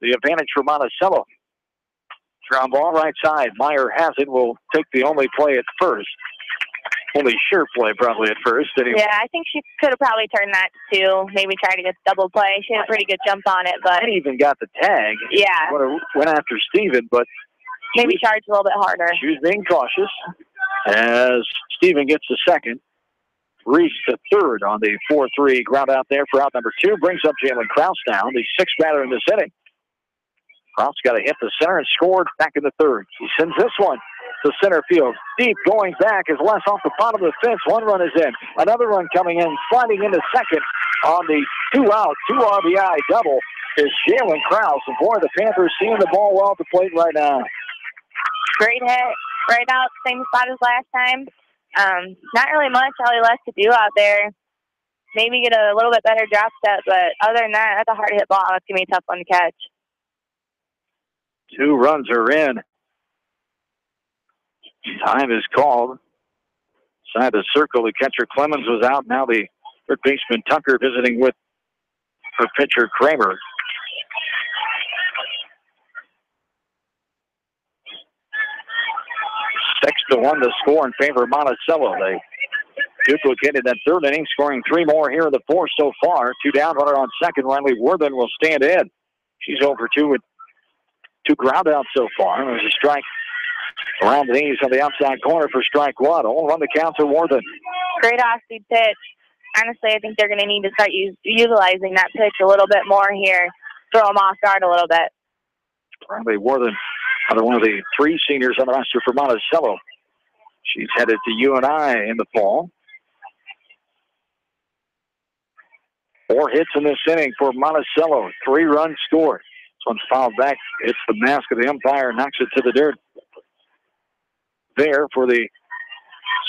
The advantage for Monticello. Ground ball right side. Meyer has it. Will take the only play at first. Only sure play probably at first. Anyway. Yeah, I think she could have probably turned that to 2. Maybe try to get double play. She had a pretty good jump on it, but and even got the tag. Yeah. Went after Steven, but maybe charged a little bit harder. She was being cautious as Steven gets the second. Reese the third on the 4-3 ground out there for out number 2. Brings up Jalen Krause now, the 6th batter in this inning. Krause got to hit the center and scored back in the 3rd. He sends this one to center field. Deep going back is Les off the bottom of the fence. 1 run is in. Another run coming in, sliding into second on the 2-out, 2 RBI double is Jalen Krause. And boy, the Panthers seeing the ball well at the plate right now. Great hit, right out, same spot as last time. Not really much Ellie left to do out there. Maybe get a little bit better drop step, but other than that, that's a hard hit ball. It's going to be a tough one to catch. 2 runs are in. Time is called. Side the circle, the catcher Clemens was out. Now the third baseman Tucker visiting with her pitcher Kramer. Six to 1 to score in favor of Monticello. They duplicated that 3rd inning, scoring 3 more here in the 4th so far. 2 down, runner on second. Riley Worthen will stand in. She's over 2 with 2 ground outs so far. There's a strike around the knees on the outside corner for strike 1. Only run the count to Worthen. Great off-speed pitch. Honestly, I think they're going to need to start utilizing that pitch a little bit more here. Throw them off guard a little bit. Riley Worthen, another one of the 3 seniors on the roster for Monticello. She's headed to UNI in the fall. 4 hits in this inning for Monticello. 3 runs scored. This one's fouled back. It's the mask of the umpire, knocks it to the dirt. There for the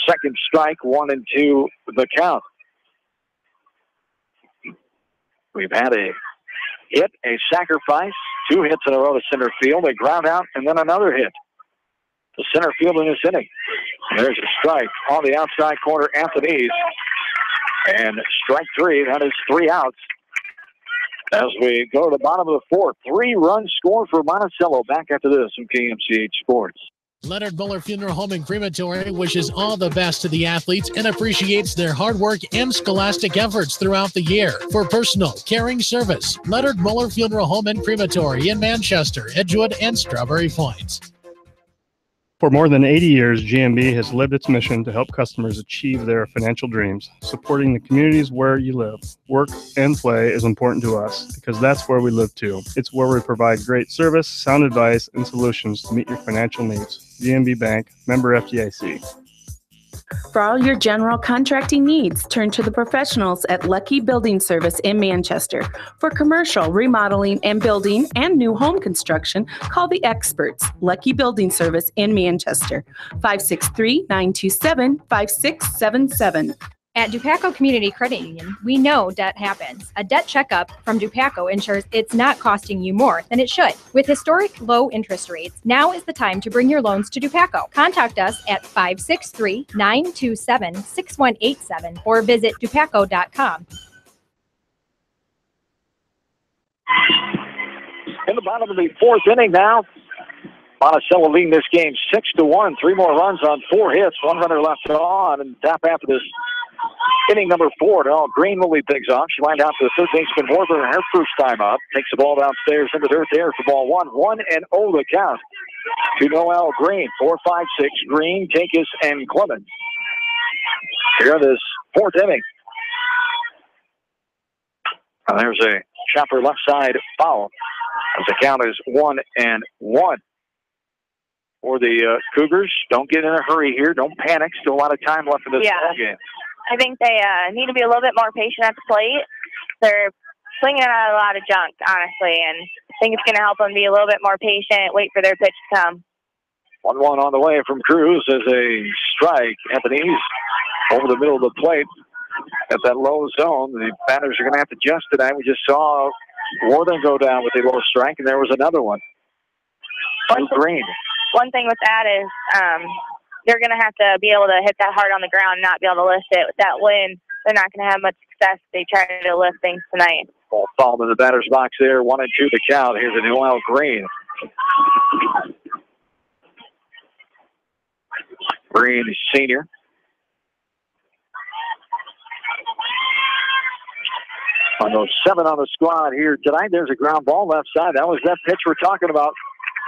second strike, 1-2 the count. We've had a hit, a sacrifice, 2 hits in a row to center field, a ground out, and then another hit to center field in this inning. There's a strike on the outside corner, Anthony's. And strike 3, that is 3 outs. As we go to the bottom of the 4th, 3 runs scored for Monticello. Back after this from KMCH Sports. Leonard Muller Funeral Home and Crematory wishes all the best to the athletes and appreciates their hard work and scholastic efforts throughout the year. For personal, caring service, Leonard Muller Funeral Home and Crematory in Manchester, Edgewood, and Strawberry Points. For more than 80 years, GMB has lived its mission to help customers achieve their financial dreams. Supporting the communities where you live, work, and play is important to us because that's where we live too. It's where we provide great service, sound advice, and solutions to meet your financial needs. GMB Bank, member FDIC. For all your general contracting needs, turn to the professionals at Lucky Building Service in Manchester. For commercial, remodeling, and building and new home construction, call the experts, Lucky Building Service in Manchester, 563-927-5677. At Dupaco Community Credit Union, we know debt happens. A debt checkup from Dupaco ensures it's not costing you more than it should. With historic low interest rates, now is the time to bring your loans to Dupaco. Contact us at 563-927-6187 or visit dupaco.com. In the bottom of the 4th inning now, Monticello leading this game 6-1. 3 more runs on 4 hits. 1 runner left on, and top after this inning number 4. Noelle Green will lead things off. She lined out to the third baseman Warburton her first time up. Takes the ball downstairs into dirt there for ball 1. 1-0 the count to Noelle Green. 4-5-6. Green, Takis, and Clemens. Here in this 4th inning. And there's a chopper left side foul as the count is 1-1. For the Cougars, don't get in a hurry here. Don't panic. Still a lot of time left in this ball game. I think they need to be a little bit more patient at the plate. They're swinging out a lot of junk, honestly, and I think it's going to help them be a little bit more patient, wait for their pitch to come. 1-1 on the way from Cruz as a strike. Anthony's over the middle of the plate. at that low zone. The batters are going to have to adjust tonight. We just saw Warden go down with a low strike, and there was another one. Green. One thing with that is they're going to have to be able to hit that hard on the ground and not be able to lift it. With that wind, they're not going to have much success if they try to lift things tonight. Ball fouled in the batter's box there. 1-2 the count. Here's a Noel Green. Green, senior. On those 7 on the squad here tonight, there's a ground ball left side. That was that pitch we're talking about.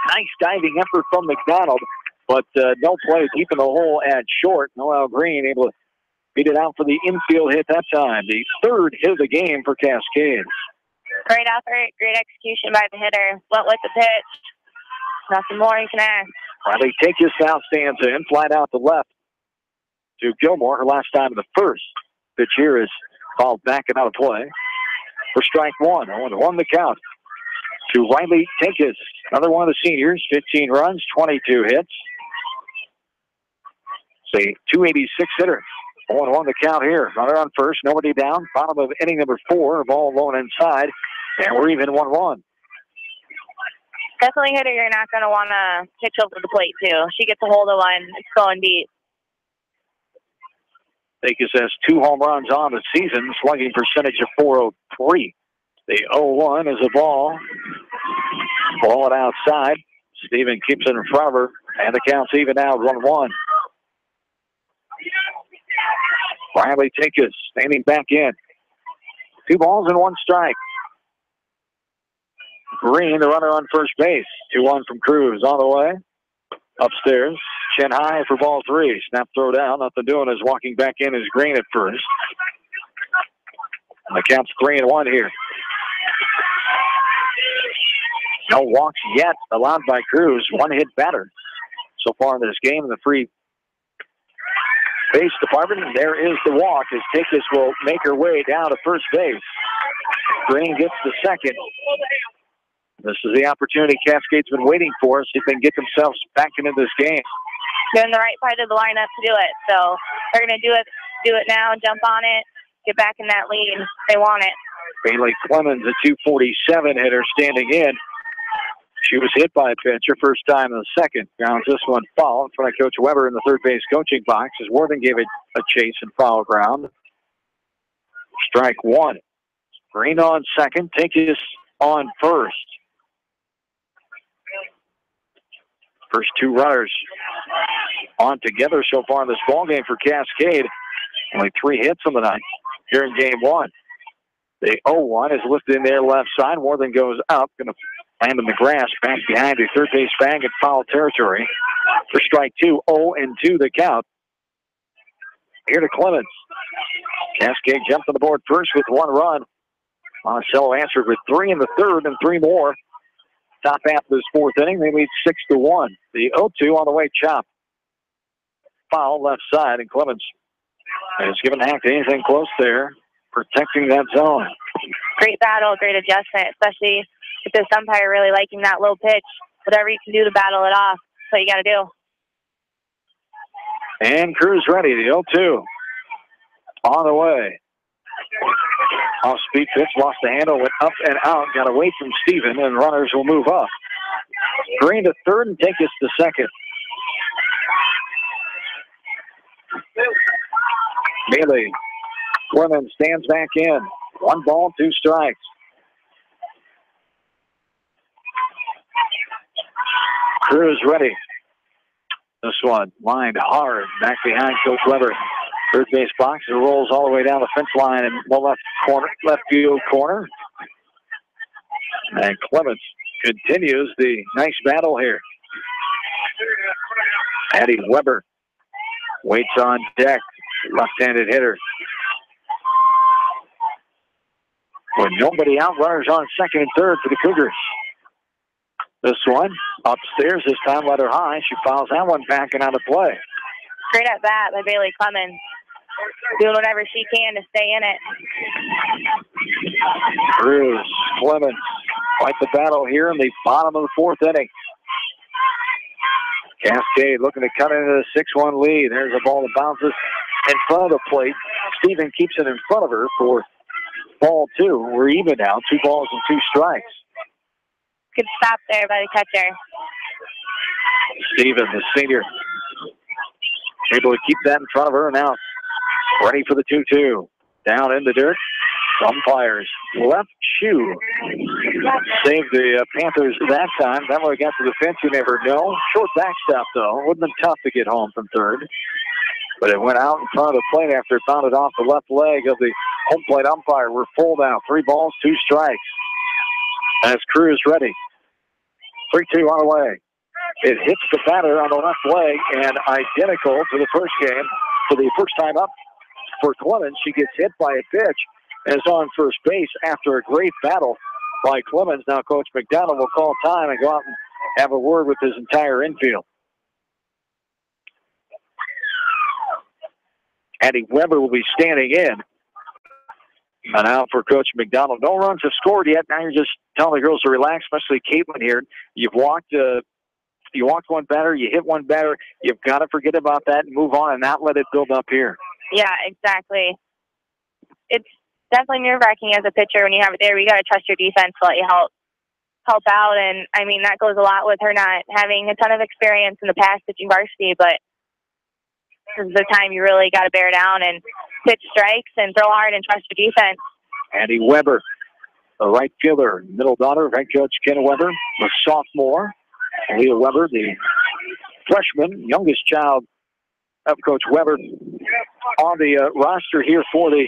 Nice diving effort from McDonald, but no play deep in the hole at short. Noel Green able to beat it out for the infield hit that time. The 3rd hit of the game for Cascade. Great effort, great execution by the hitter. Went with the pitch. Nothing more you can ask. Riley Takis now stands in, flat out to left to Gilmore. Her last time in the first. Pitch here is called back and out of play for strike 1. 0-1 the count to Riley Takis. Another one of the seniors. 15 runs, 22 hits. Say 286 hitter. 0-1 the count here. Runner on first, nobody down. Bottom of inning number 4. Ball alone inside, and we're even 1-1. Definitely hitter you're not going to want to pitch over the plate to. She gets a hold of one. It's going deep. Takis has 2 home runs on the season, slugging percentage of .403. The 0-1 is a ball. Ball it outside. Steven keeps it in front of her, and the count's even out 1-1. Riley Takis standing back in. 2 balls and 1 strike. Green, the runner on first base. 2-1 from Cruz on the way. Upstairs, chin high for ball 3. Snap throw down. Nothing doing is walking back in is Green at first. And the count's 3-1 here. No walks yet allowed by Cruz. 1 hit batter so far in this game in the free base department. And there is the walk as Takis will make her way down to first base. Green gets the second. This is the opportunity Cascade's been waiting for, see if they can get themselves back into this game. They're in the right part of the lineup to do it, so they're going to do it now, jump on it, get back in that lead. They want it. Bailey Clemens, a 247 hitter, standing in. She was hit by a pitch her first time in the second. Grounds this one foul in front of Coach Weber in the third base coaching box as Warden gave it a chase and foul ground. Strike 1. Green on second, Takis on first. First 2 runners on together so far in this ballgame for Cascade. Only 3 hits on the night here in game 1. The 0-1 is lifted in there left side. Warden goes up, going to land in the grass back behind the third base bag in foul territory. For strike 2, 0-2 the count. Here to Clemens. Cascade jumped on the board first with 1 run. Monticello answered with 3 in the third and 3 more. Top half of this 4th inning, they lead 6-1. The 0-2 on the way, chop. Foul left side, and Clemens has given hack to anything close there, protecting that zone. Great battle, great adjustment, especially with this umpire really liking that low pitch. Whatever you can do to battle it off, that's what you got to do. And Cruz ready, the 0-2 on the way. Off-speed pitch, lost the handle, went up and out, got away from Steven, and runners will move up. Green to third and Takis to second. Bailey Clemens stands back in. 1 ball, 2 strikes. Cruz ready. This one lined hard back behind Coach Weber. Third base box. It rolls all the way down the fence line in the left field corner. And Clemens continues the nice battle here. Addie Weber waits on deck. Left-handed hitter. With nobody out, runners on second and third for the Cougars. This one upstairs this time, let her high. She fouls that one back and out of play. Great at bat by Bailey Clemens. Doing whatever she can to stay in it. Cruz, Clemens, fight the battle here in the bottom of the 4th inning. Cascade looking to cut into the 6-1 lead. There's a ball that bounces in front of the plate. Steven keeps it in front of her for ball 2. We're even now, 2 balls and 2 strikes. Good stop there by the catcher. Steven, the senior, able to keep that in front of her. Now ready for the 2-2. Down in the dirt. Umpires left shoe. Saved the Panthers that time. That way got to the fence, you never know. Short backstop, though. Would have been tough to get home from third. But it went out in front of the plate after it bounded off the left leg of the home plate umpire. We're full now. 3 balls, 2 strikes. As Cruz ready. 3-2 on the way. It hits the batter on the left leg, and identical to the first game. For the first time up for Clemens, she gets hit by a pitch and is on first base after a great battle by Clemens. Now Coach McDonald will call time and go out and have a word with his entire infield. Addie Weber will be standing in. And now for Coach McDonald. No runs have scored yet. Now you're just telling the girls to relax, especially Caitlin here. You've walked one batter, you hit one batter. You've got to forget about that and move on and not let it build up here. Yeah, exactly. It's definitely nerve-wracking as a pitcher when you have it there. You got to trust your defense to let you help out. And, I mean, that goes a lot with her not having a ton of experience in the past pitching varsity, but this is the time you really got to bear down and pitch strikes and throw hard and trust your defense. Addie Weber, the right fielder, middle daughter of head coach Ken Weber, the sophomore. Leah Weber, the freshman, youngest child of Coach Weber on the roster here for the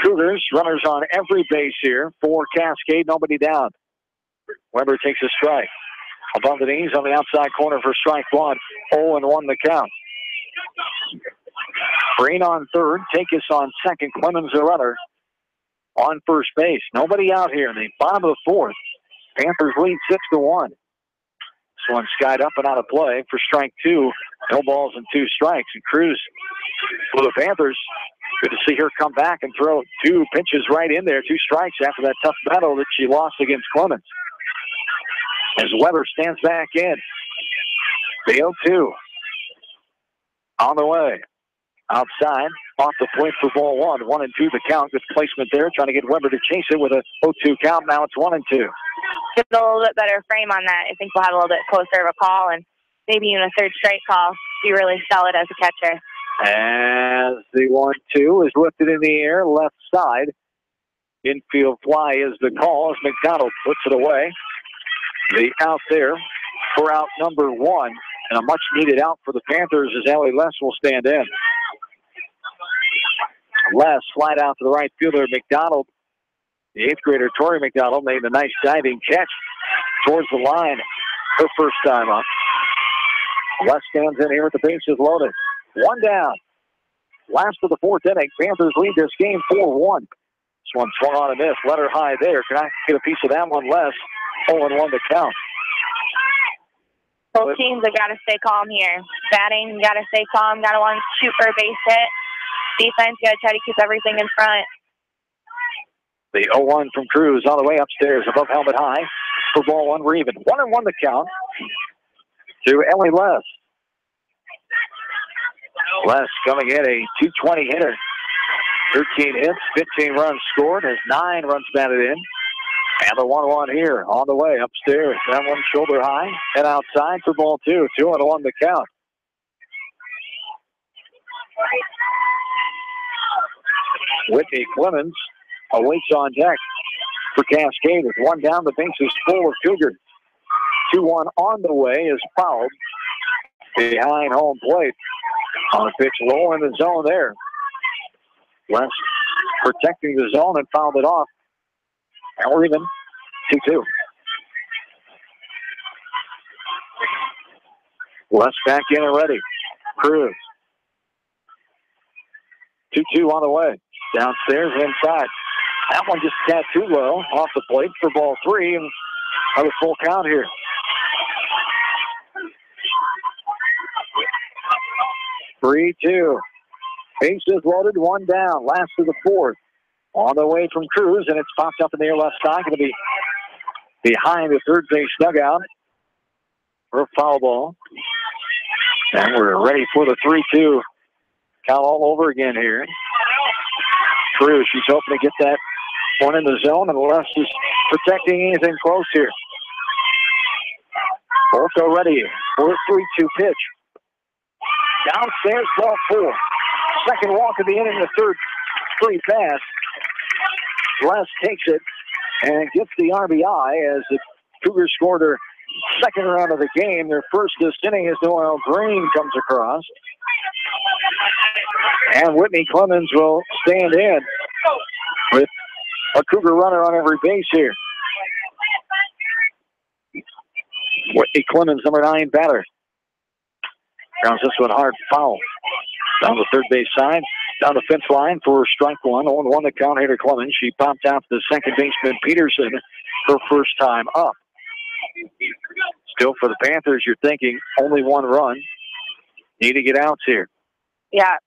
Cougars. Runners on every base here for Cascade, nobody down. Weber takes a strike. Above the knees on the outside corner for strike 1. 0-1 the count. Green on third. Takis on second. Clemens the runner on first base. Nobody out here in the bottom of the 4th. Panthers lead 6-1. This one skied up and out of play for strike 2. No balls and 2 strikes. And Cruz for the Panthers. Good to see her come back and throw 2 pitches right in there. 2 strikes after that tough battle that she lost against Clemens. As Weber stands back in. The 0-2. On the way. Outside. Off the plate for ball 1. 1-2 the count. Good placement there. Trying to get Weber to chase it with a 0-2 count. Now it's 1-2. Get a little bit better frame on that. I think we'll have a little bit closer of a call and maybe even a third strike call. Be really solid as a catcher. As the 1-2 is lifted in the air, left side. Infield fly is the call as McDonald puts it away. The out there for out number 1. And a much-needed out for the Panthers as Allie Less will stand in. Less slide out to the right fielder, McDonald. The 8th grader, Tori McDonald, made a nice diving catch towards the line. Her first time up. Less stands in here with the bases loaded. 1 down. Last of the 4th inning. Panthers lead this game 4-1. This one swung on and missed. Let her high there. Can I get a piece of that one? Less. 0-1 to count. Both teams have got to stay calm here. Batting, got to stay calm. Got to want to shoot for a base hit. Defense, got to try to keep everything in front. The 0-1 from Cruz on the way upstairs above helmet high. For ball 1, we're even. 1-1 the count to Ellie Less. Less coming in, a 220 hitter. 13 hits, 15 runs scored, has 9 runs batted in. And the 1-1 here on the way upstairs. That one shoulder high and outside for ball 2. 2-1 the count. Whitney Clemens awaits on deck for Cascade with 1 down. The base is full of Cougars. 2-1 on the way is fouled behind home plate. On a pitch low in the zone there. West protecting the zone and fouled it off. And we're even 2-2. West back in and ready. Cruz. 2-2 on the way. Downstairs, inside. That one just got too low off the plate for ball 3. And another full count here. Three, 2. Bases loaded, 1 down. Last of the 4th. On the way from Cruz, and it's popped up in the air left side. Going to be behind the third base dugout for a foul ball. And we're ready for the 3-2 Count all over again here. Cruz, she's hoping to get that one in the zone, and Les is protecting anything close here. Also ready for a 3-2 pitch. Downstairs, 12-4. Second walk of the inning, the third free pass. Les takes it and gets the RBI as the Cougars scored their second run of the game. Their first this inning as Noel Green comes across. And Whitney Clemens will stand in with a Cougar runner on every base here. Whitney Clemens, number 9 batter. Grounds this one hard, foul. Down the third base side, down the fence line for strike one. 0-1 to count here to Clemens. She popped out to the second baseman, Peterson, her first time up. Still for the Panthers, you're thinking only one run. Need to get outs here. Yeah.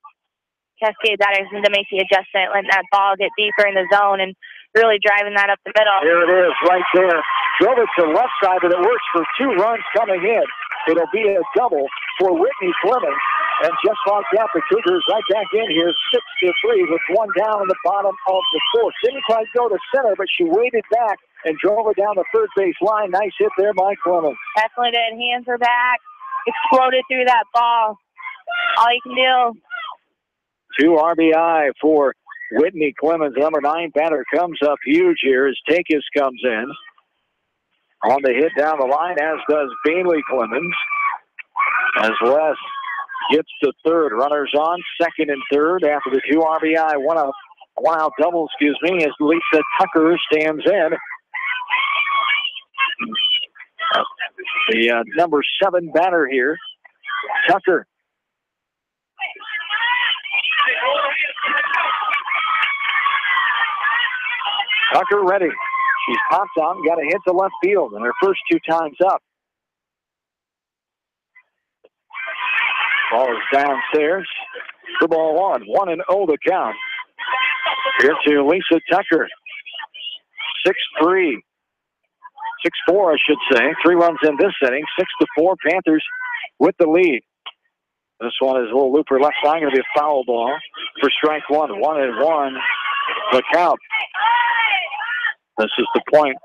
Cascade batters need to make the adjustment, letting that ball get deeper in the zone and really driving that up the middle. Here it is, right there. Drove it to the left side, but it works for 2 runs coming in. It'll be a double for Whitney Clemens. And just like that, the Cougars right back in here, 6-3 with one down in the bottom of the fourth. Didn't quite go to center, but she waited back and drove it down the third base line. Nice hit there by Clemens. Definitely did. Hands are back. Exploded through that ball. All you can do. 2 RBI for Whitney Clemens. Number 9 batter comes up huge here as Takis comes in. On the hit down the line, as does Bailey Clemens. As Les gets to third. Runners on, second and third after the 2 RBI. One out double, as Lisa Tucker stands in. The number 7 batter here, Tucker. Tucker ready. She's popped out and got a hit to left field in her first 2 times up. Ball is downstairs. The ball 1-0 to count. Here to Lisa Tucker. 6-3. 6-4, I should say. 3 runs in this inning. 6-4. Panthers with the lead. This one is a little looper left side. Going to be a foul ball for strike 1. 1-1. The count. This is the point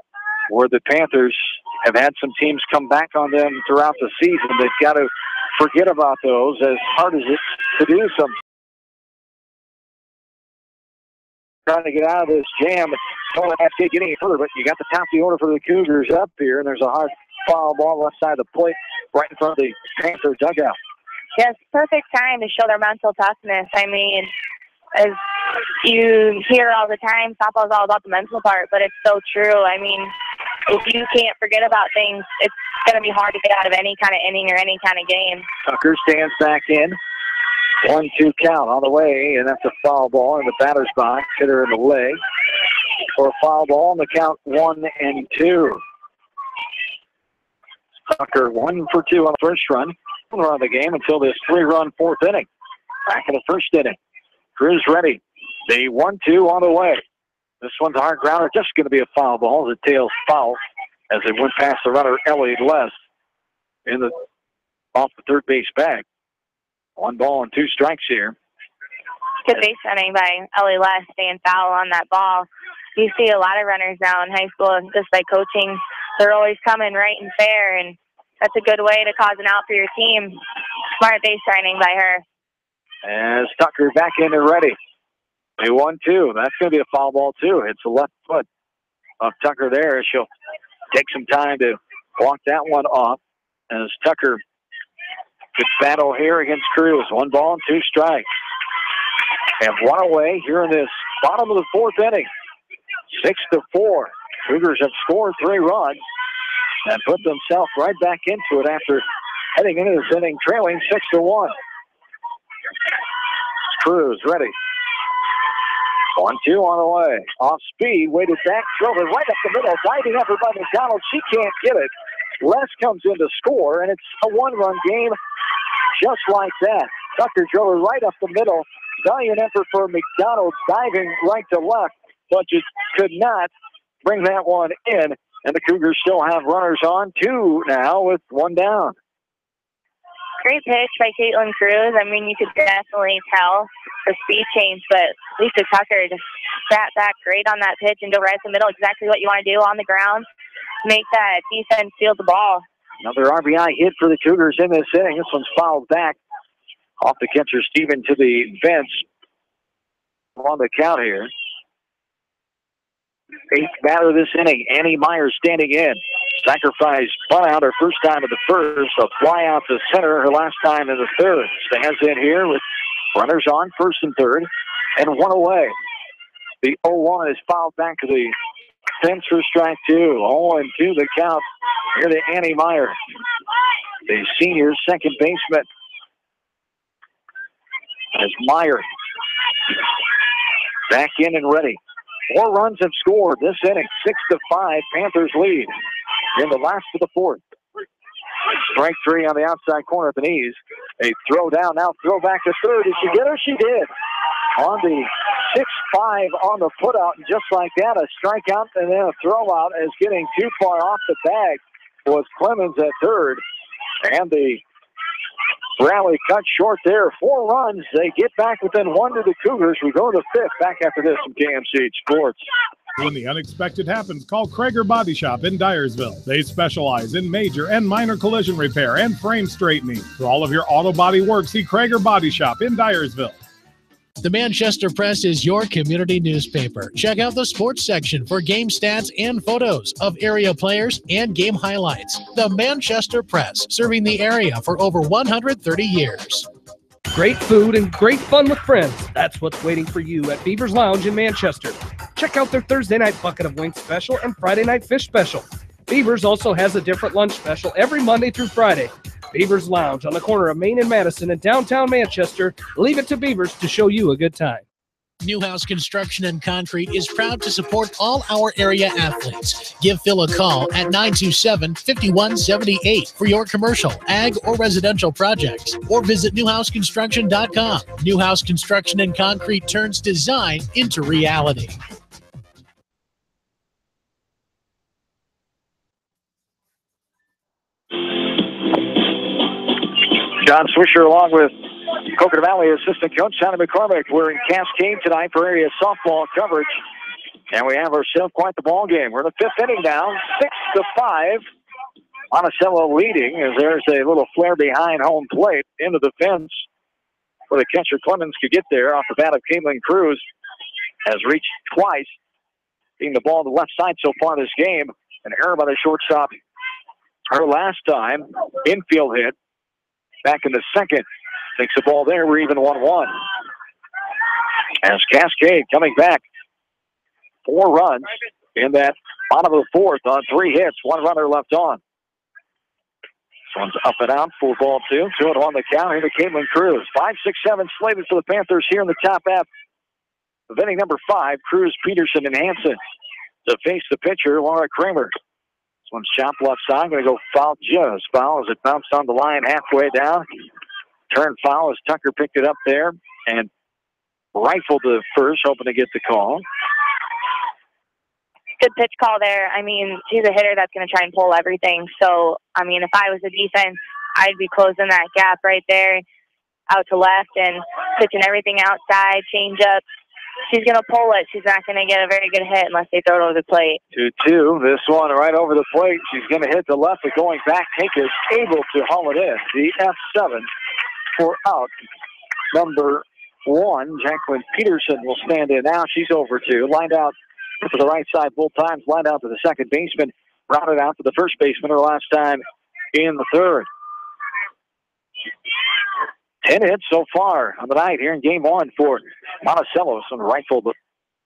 where the Panthers have had some teams come back on them throughout the season. They've got to forget about those, as hard as it's to do some. Trying to get out of this jam. Don't have to get any further, but you got the top of the order for the Cougars up here, and there's a hard foul ball left side of the plate right in front of the Panther dugout. Yes, perfect time to show their mental toughness. I mean, as you hear all the time, softball is all about the mental part, but it's so true. I mean, if you can't forget about things, it's going to be hard to get out of any kind of inning or any kind of game. Tucker stands back in. 1-2 count on the way, and that's a foul ball in the batter's box. Hit her in the leg for a foul ball on the count 1-2. Tucker 1 for 2 on the first run. One run of the game until this 3-run fourth inning. Back in the first inning. Cruz ready. The 1-2 on the way. This one's a hard grounder. Just going to be a foul ball. The tail's foul as they went past the runner, Ellie Les, off the third base bag. 1 ball and 2 strikes here. Good base running by Ellie Les, staying foul on that ball. You see a lot of runners now in high school, just by coaching. They're always coming right and fair, and that's a good way to cause an out for your team. Smart base running by her. As Tucker back in and ready. A 1-2. That's going to be a foul ball, too. It's the left foot of Tucker there. She'll take some time to walk that one off as Tucker gets battle here against Cruz. 1 ball and 2 strikes. And 1 away here in this bottom of the fourth inning. 6-4. Cougars have scored 3 runs and put themselves right back into it after heading into this inning trailing 6-1. Cruz ready. 1-2 on the way. Off speed, waited back, drove it right up the middle. Diving effort by McDonald. She can't get it. Les comes in to score, and it's a 1-run game just like that. Tucker drove it right up the middle. Valiant effort for McDonald, diving right to left, but just could not bring that one in. And the Cougars still have runners on, 2 now with 1 down. Great pitch by Caitlin Cruz. I mean, you could definitely tell the speed change, but Lisa Tucker just sat back great on that pitch and go right to the middle, exactly what you want to do on the ground. Make that defense field the ball. Another RBI hit for the Cougars in this inning. This one's fouled back off the catcher Steven to the fence on the count here. 8th batter this inning, Annie Meyer standing in. Sacrifice bunt out her first time in the first. A fly out to center her last time in the third. Stands in here with runners on first and third and one away. The 0-1 is fouled back to the fence for strike two. 0-2 the count here to Annie Meyer, the senior second baseman. As Meyer back in and ready. 4 runs have scored this inning. 6-5, Panthers lead in the last of the fourth. Strike three on the outside corner at the knees. A throw down, now throw back to third. Did she get her? She did. On the 6-5 on the putout, and just like that, a strikeout and then a throw out as getting too far off the bag was Clemens at third. And the rally cut short there. 4 runs. They get back within 1 to the Cougars. We go to the 5th. Back after this from KMC Sports. When the unexpected happens, call Krager Body Shop in Dyersville. They specialize in major and minor collision repair and frame straightening. For all of your auto body work, see Krager Body Shop in Dyersville. The Manchester Press is your community newspaper. Check out the sports section for game stats and photos of area players and game highlights. The Manchester Press, serving the area for over 130 years. Great food and great fun with friends. That's what's waiting for you at Beaver's Lounge in Manchester. Check out their Thursday night bucket of wings special and Friday night fish special. Beaver's also has a different lunch special every Monday through Friday. Beaver's Lounge on the corner of Main and Madison in downtown Manchester. Leave it to Beaver's to show you a good time. Newhouse Construction and Concrete is proud to support all our area athletes. Give Phil a call at 927-5178 for your commercial, ag, or residential projects, or visit newhouseconstruction.com. Newhouse Construction and Concrete turns design into reality. John Swisher along with Coconut Valley assistant coach Sonny McCormick. We're in Cascade tonight for area softball coverage, and we have ourselves quite the ball game. We're in the 5th inning now, 6-5. Monticello leading as there's a little flare behind home plate into the fence where the catcher Clemens could get there off the bat of Caitlin Cruz. Has reached twice, being the ball on the left side so far this game. An error by the shortstop her last time. Infield hit. Back in the second. Takes the ball there. We're even 1-1. As Cascade coming back. 4 runs in that bottom of the fourth on 3 hits. 1 runner left on. This one's up and out. Full ball 2. 2-1 the count. Here to Caitlin Cruz. 5, 6, 7 slated for the Panthers here in the top half of inning number 5. Cruz, Peterson, and Hanson to face the pitcher, Laura Kramer. This one's chopped left side. Going to go foul, just foul as it bounced on the line halfway down. Turn foul as Tucker picked it up there and rifled to first, hoping to get the call. Good pitch call there. I mean, she's a hitter that's going to try and pull everything. So, I mean, if I was a defense, I'd be closing that gap right there out to left and pitching everything outside, change up. She's going to pull it. She's not going to get a very good hit unless they throw it over the plate. 2-2. This one right over the plate. She's going to hit the left, but going back, Hank is able to haul it in. The F7 for out number 1. Jacqueline Peterson will stand in now. She's over 2. Lined out to the right side both times. Lined out to the second baseman. Rounded out to the first baseman her last time in the third. 10 hits so far on the night here in game 1 for Monticello. Some rifle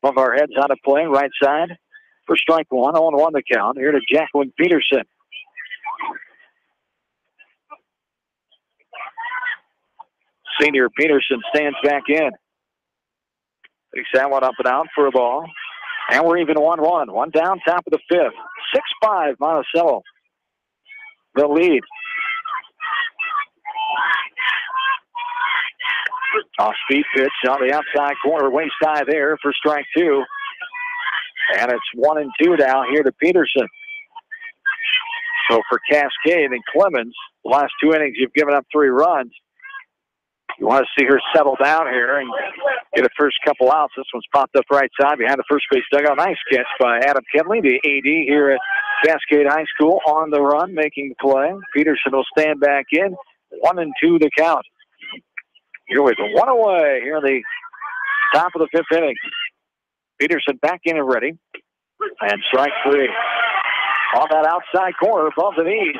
above our heads out of play, right side for strike 1. 0-1 the count. Here to Jacqueline Peterson. Senior Peterson stands back in. Takes that one up and out for a ball. And we're even 1-1. 1 down, top of the 5th. 6-5 Monticello. The lead. Off-speed pitch on the outside corner, waist high there for strike 2. And it's 1-2 now here to Peterson. So for Cascade and Clemens, The last 2 innings, you've given up 3 runs. You want to see her settle down here and get a first couple outs. This one's popped up right side behind the first base dugout. Nice catch by Adam Kenley, the AD here at Cascade High School, on the run, making the play. Peterson will stand back in. 1-2 the count. Here with 1 away here in the top of the 5th inning. Peterson back in and ready. And strike 3. On that outside corner above the knees.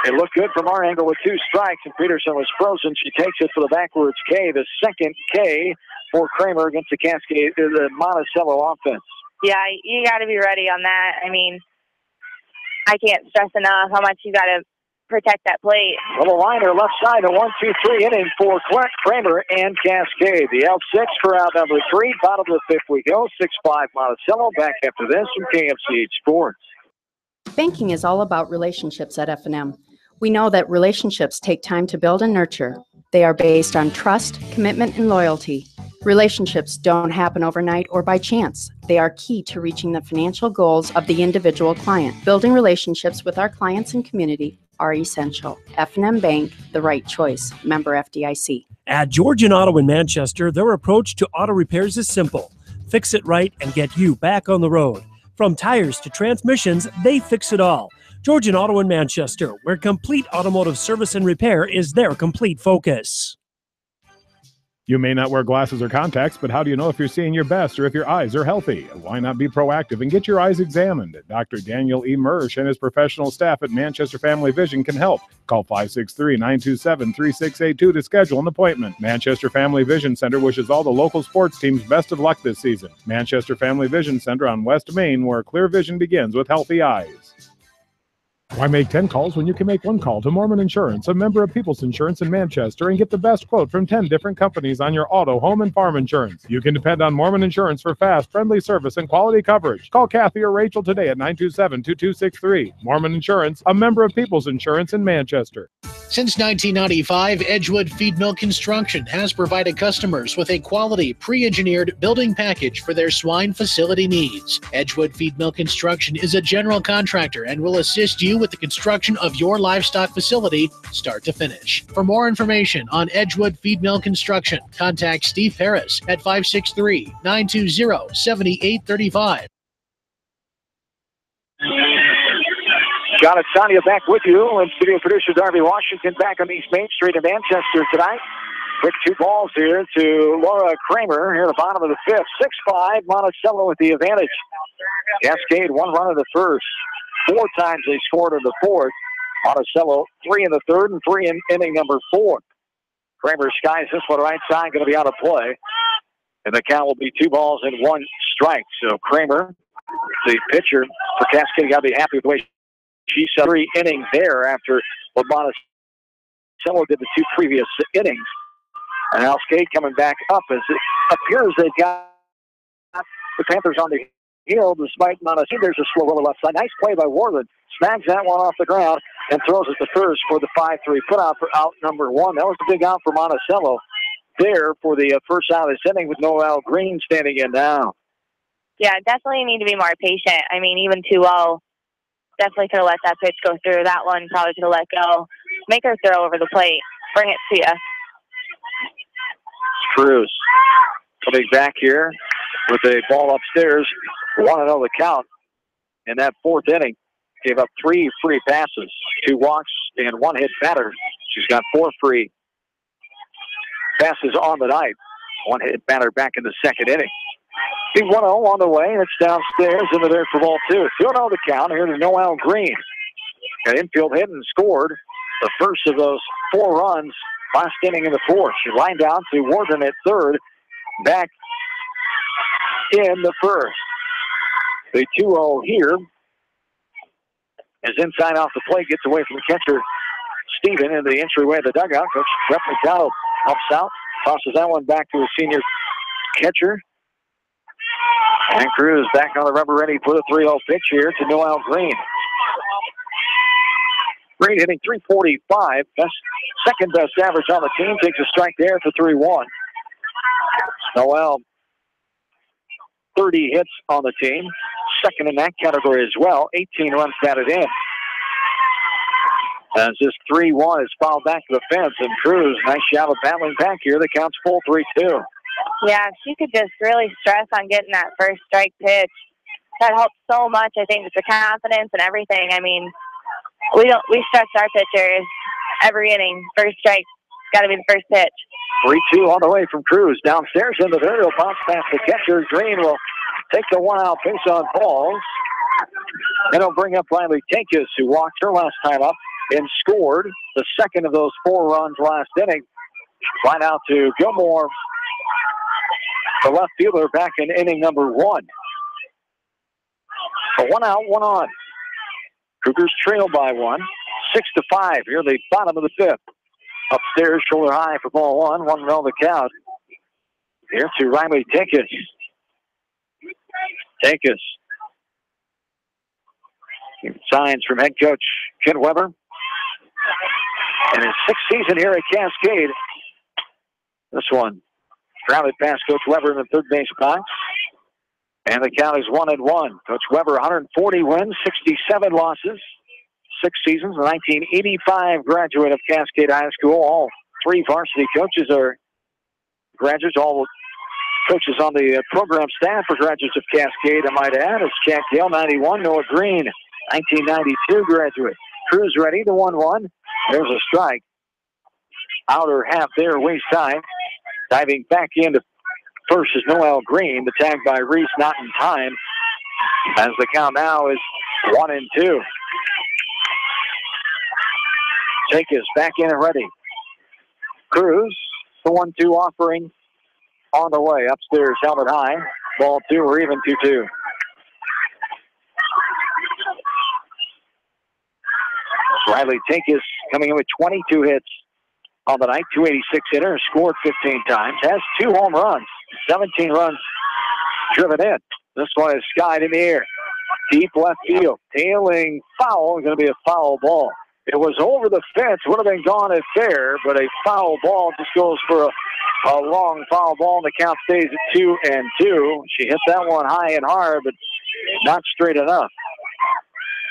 It looked good from our angle with 2 strikes, and Peterson was frozen. She takes it for the backwards K, the second K for Kramer against the Cascade, the Monticello offense. Yeah, you got to be ready on that. I mean, I can't stress enough how much you got to protect that plate. Little liner left side, a 1-2-3 inning for Kramer and Cascade. The L6 for out number 3, bottom of the 5th we go. 6-5 Monticello. Back after this from KFCH Sports. Banking is all about relationships at F&M. We know that relationships take time to build and nurture. They are based on trust, commitment, and loyalty. Relationships don't happen overnight or by chance. They are key to reaching the financial goals of the individual client. Building relationships with our clients and community are essential. F&M Bank, the right choice. Member FDIC. At Georgian Auto in Manchester, their approach to auto repairs is simple. Fix it right and get you back on the road. From tires to transmissions, they fix it all. Georgian Auto in Manchester, where complete automotive service and repair is their complete focus. You may not wear glasses or contacts, but how do you know if you're seeing your best or if your eyes are healthy? Why not be proactive and get your eyes examined? Dr. Daniel E. Mersch and his professional staff at Manchester Family Vision can help. Call 563-927-3682 to schedule an appointment. Manchester Family Vision Center wishes all the local sports teams best of luck this season. Manchester Family Vision Center on West Main, where clear vision begins with healthy eyes. Why make 10 calls when you can make 1 call to Mormon Insurance, a member of People's Insurance in Manchester, and get the best quote from 10 different companies on your auto, home, and farm insurance? You can depend on Mormon Insurance for fast, friendly service and quality coverage. Call Kathy or Rachel today at 927-2263. Mormon Insurance, a member of People's Insurance in Manchester. Since 1995, Edgewood Feed Mill Construction has provided customers with a quality, pre-engineered building package for their swine facility needs. Edgewood Feed Mill Construction is a general contractor and will assist you with the construction of your livestock facility, start to finish. For more information on Edgewood Feed Mill Construction, contact Steve Harris at 563-920-7835. John and Sonia back with you, and studio producer Darby Washington back on East Main Street in Manchester tonight. Quick 2 balls here to Laura Kramer here at the bottom of the 5th. 6-5, Monticello with the advantage. Cascade 1 run in the first. 4 times they scored in the 4th. Monticello 3 in the 3rd and 3 in inning number 4. Kramer skies this one right side, going to be out of play. And the count will be 2 balls and 1 strike. So Kramer, the pitcher for Cascade, got to be happy with the way she saw 3 innings there after what Monticello did the 2 previous innings. And now Cascade coming back up as it appears they've got the Panthers on the heel despite Monticello. There's a slow roller left side. Nice play by Warland. Snags that one off the ground and throws it to first for the 5-3 put out for out number 1. That was the big out for Monticello there for the first out of this inning with Noel Green standing in now. Yeah, definitely need to be more patient. I mean, even 2-0, definitely could have let that pitch go through. That one probably could have let go. Make her throw over the plate. Bring it to you. Cruz coming back here with a ball upstairs. 1-0 the count in that 4th inning. Gave up 3 free passes, 2 walks, and 1 hit batter. She's got 4 free passes on the night. 1 hit batter back in the 2nd inning. The 1-0 on the way. It's downstairs into there for ball 2. 2-0 the count. Here to Noel Green. Got infield hit and scored the first of those 4 runs last inning in the 4th. She lined out to Warden at 3rd. Back in the 1st. The 2-0 here is inside off the plate. Gets away from the catcher, Steven, in the entryway of the dugout. Coach Brett McDowell helps out. Tosses that one back to his senior catcher. And Cruz back on the rubber ready for the 3-0 pitch here to Noel Green. Green hitting .345, second best average on the team. Takes a strike there for 3-1. Noel, 30 hits on the team. Second in that category as well. 18 runs batted in. As this 3-1 is fouled back to the fence, and Cruz, nice job of battling back here. The count's full 3-2. Yeah, she could just really stress on getting that first strike pitch. That helps so much, I think, with the confidence and everything. I mean, we stress our pitchers every inning. First strike, got to be the first pitch. 3-2 on the way from Cruz. Downstairs in the dirt, he'll bounce past the catcher. Green will take the one-out base on balls. Then he'll bring up Riley Tankis, who walked her last time up and scored the second of those 4 runs last inning. Fly out to Gilmore, the left fielder, back in inning number 1. So 1 out, 1 on. Cougars trail by 1, 6-5 here in the bottom of the 5th. Upstairs, shoulder high for ball 1, 1-0 the count. Here to Riley Tankis. Tankis. Signs from head coach Ken Weber. And his 6th season here at Cascade. This one grounded past Coach Weber in the third base box. And the count is 1-1. Coach Weber, 140 wins, 67 losses, 6 seasons. 1985 graduate of Cascade High School. All 3 varsity coaches are graduates. All coaches on the program staff are graduates of Cascade, I might add. It's Jack Gale, 91. Noah Green, 1992 graduate. Cruz ready, the 1-1. There's a strike. Outer half there, waste time. Diving back into first is Noel Green. The tag by Reese, not in time. As the count now is 1-2. Tankis back in and ready. Cruz, the 1-2 offering on the way. Upstairs, helmet high. Ball 2 or even 2-2. Riley Tankis coming in with 22 hits on the night, 286 hitter, scored 15 times, has 2 home runs, 17 runs driven in. This one is skied in the air. Deep left field, tailing foul, going to be a foul ball. It was over the fence, would have been gone at fair, but a foul ball just goes for a long foul ball, and the count stays at 2-2. She hit that one high and hard, but not straight enough.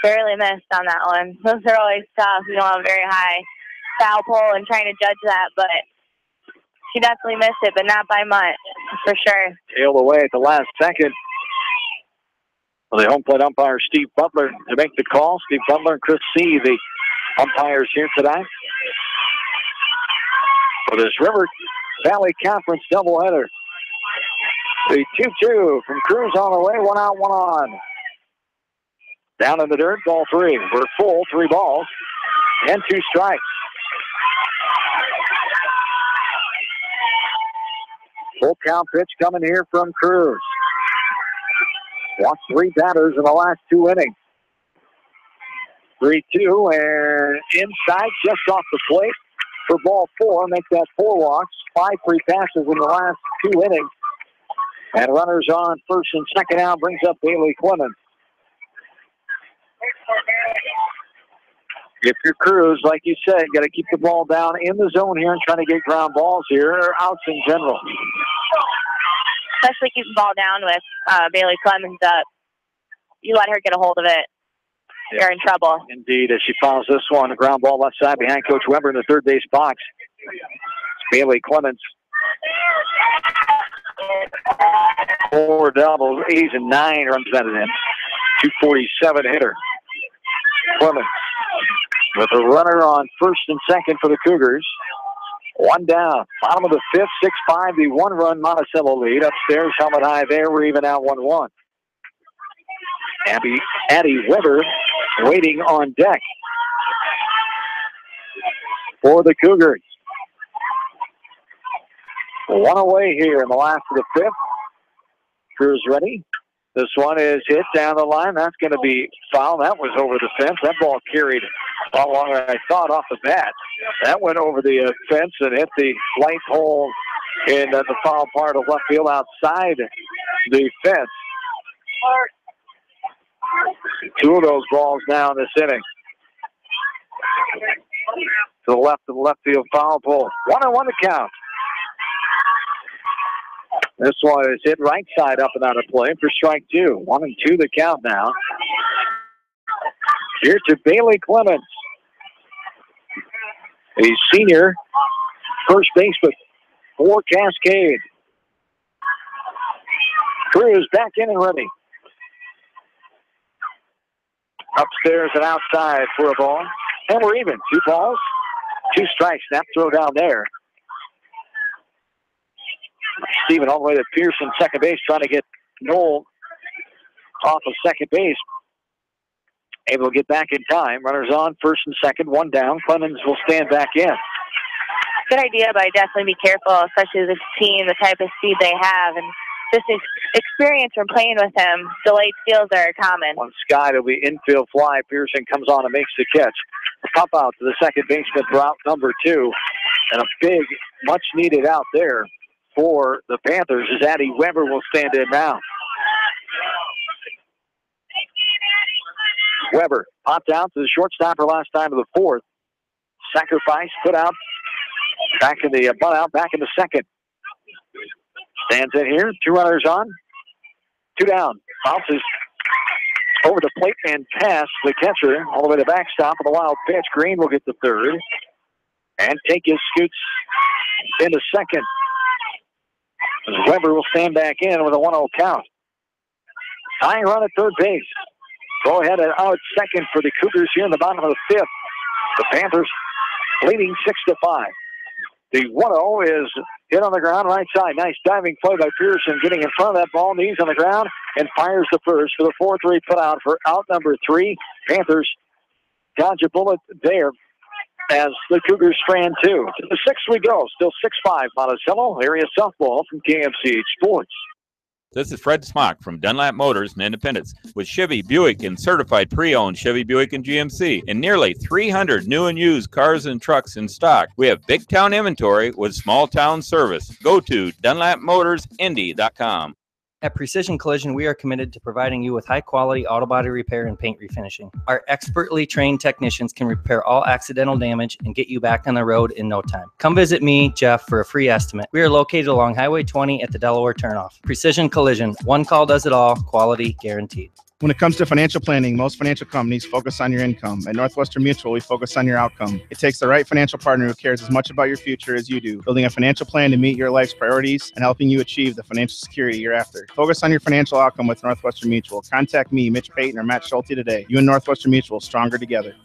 Barely missed on that one. Those are always tough. You don't have a very high foul pole and trying to judge that, but she definitely missed it, but not by much, for sure. Tailed away at the last second. Well, the home plate umpire, Steve Butler, to make the call. Steve Butler and Chris C., the umpires here tonight for this River Valley Conference doubleheader. The 2-2 from Cruz on the way, 1 out, 1 on. Down in the dirt, ball 3. We're full, 3 balls and 2 strikes. Full count pitch coming here from Cruz. Walked 3 batters in the last 2 innings. 3-2 and inside, just off the plate for ball 4. Make that 4 walks, 5 free passes in the last 2 innings. And runners on first and second out brings up Bailey Clemens. If you're Cruz, like you said, got to keep the ball down in the zone here and trying to get ground balls here, or outs in general. Especially keep the ball down with Bailey Clemens up. You let her get a hold of it, you're in trouble. Indeed, as she fouls this one, a ground ball left side behind Coach Weber in the third base box. Bailey Clemens. 4 doubles, 8s and 9 runs batted in. 247 hitter. Clemens with a runner on first and second for the Cougars. 1 down. Bottom of the 5th, 6-5, the 1-run Monticello lead. Upstairs, helmet high there. We're even out 1-1. Addie Weber waiting on deck for the Cougars. 1 away here in the last of the 5th. Cruz ready. This one is hit down the line. That's going to be foul. That was over the fence. That ball carried a lot longer than I thought off the bat. That went over the fence and hit the light pole in the foul part of left field outside the fence. 2 of those balls now in this inning. To the left of the left field foul pole. 1-1 to count. This one is hit right side up and out of play for strike 2. 1-2 the count now. Here to Bailey Clemens. a senior first baseman for Cascade. Cruz back in and ready. Upstairs and outside for a ball. And we're even. 2 balls, 2 strikes. Snap throw down there. Steven all the way to Pearson, second base, trying to get Knoll off of second base. Able to get back in time. Runners on, first and second, 1 down. Clemens will stand back in. Good idea, but definitely be careful, especially this team, the type of speed they have. And just experience from playing with him, delayed steals are common. One sky, it'll be infield fly. Pearson comes on and makes the catch. Pop out to the second baseman for out number 2. And a big, much-needed out there for the Panthers as Addie Weber will stand in now. Weber popped out to the shortstop her last time of the 4th. Sacrifice, put out, back in the butt out, back in the second. Stands in here, 2 runners on, 2 down. Bounces over the plate and past the catcher all the way to backstop of the wild pitch. Green will get the third. And take his scoots into second. As Weber will stand back in with a 1-0 count. Tying run at third base. Go ahead and out second for the Cougars here in the bottom of the 5th. The Panthers leading 6-5. The 1-0 is hit on the ground right side. Nice diving play by Pearson, getting in front of that ball, knees on the ground, and fires the first for the 4-3 put out for out number 3. Panthers dodge a bullet there as the Cougars strand 2. To the 6th we go. Still 6-5 Monticello. Area softball from KMCH Sports. This is Fred Smock from Dunlap Motors in Independence with Chevy, Buick, and certified pre-owned Chevy, Buick, and GMC and nearly 300 new and used cars and trucks in stock. We have big town inventory with small town service. Go to DunlapMotorsIndy.com. At Precision Collision, we are committed to providing you with high-quality auto body repair and paint refinishing. Our expertly trained technicians can repair all accidental damage and get you back on the road in no time. Come visit me, Jeff, for a free estimate. We are located along Highway 20 at the Delaware Turnoff. Precision Collision, one call does it all, quality guaranteed. When it comes to financial planning, most financial companies focus on your income. At Northwestern Mutual, we focus on your outcome. It takes the right financial partner who cares as much about your future as you do, building a financial plan to meet your life's priorities and helping you achieve the financial security you're after. Focus on your financial outcome with Northwestern Mutual. Contact me, Mitch Payton, or Matt Schulte today. You and Northwestern Mutual, stronger together.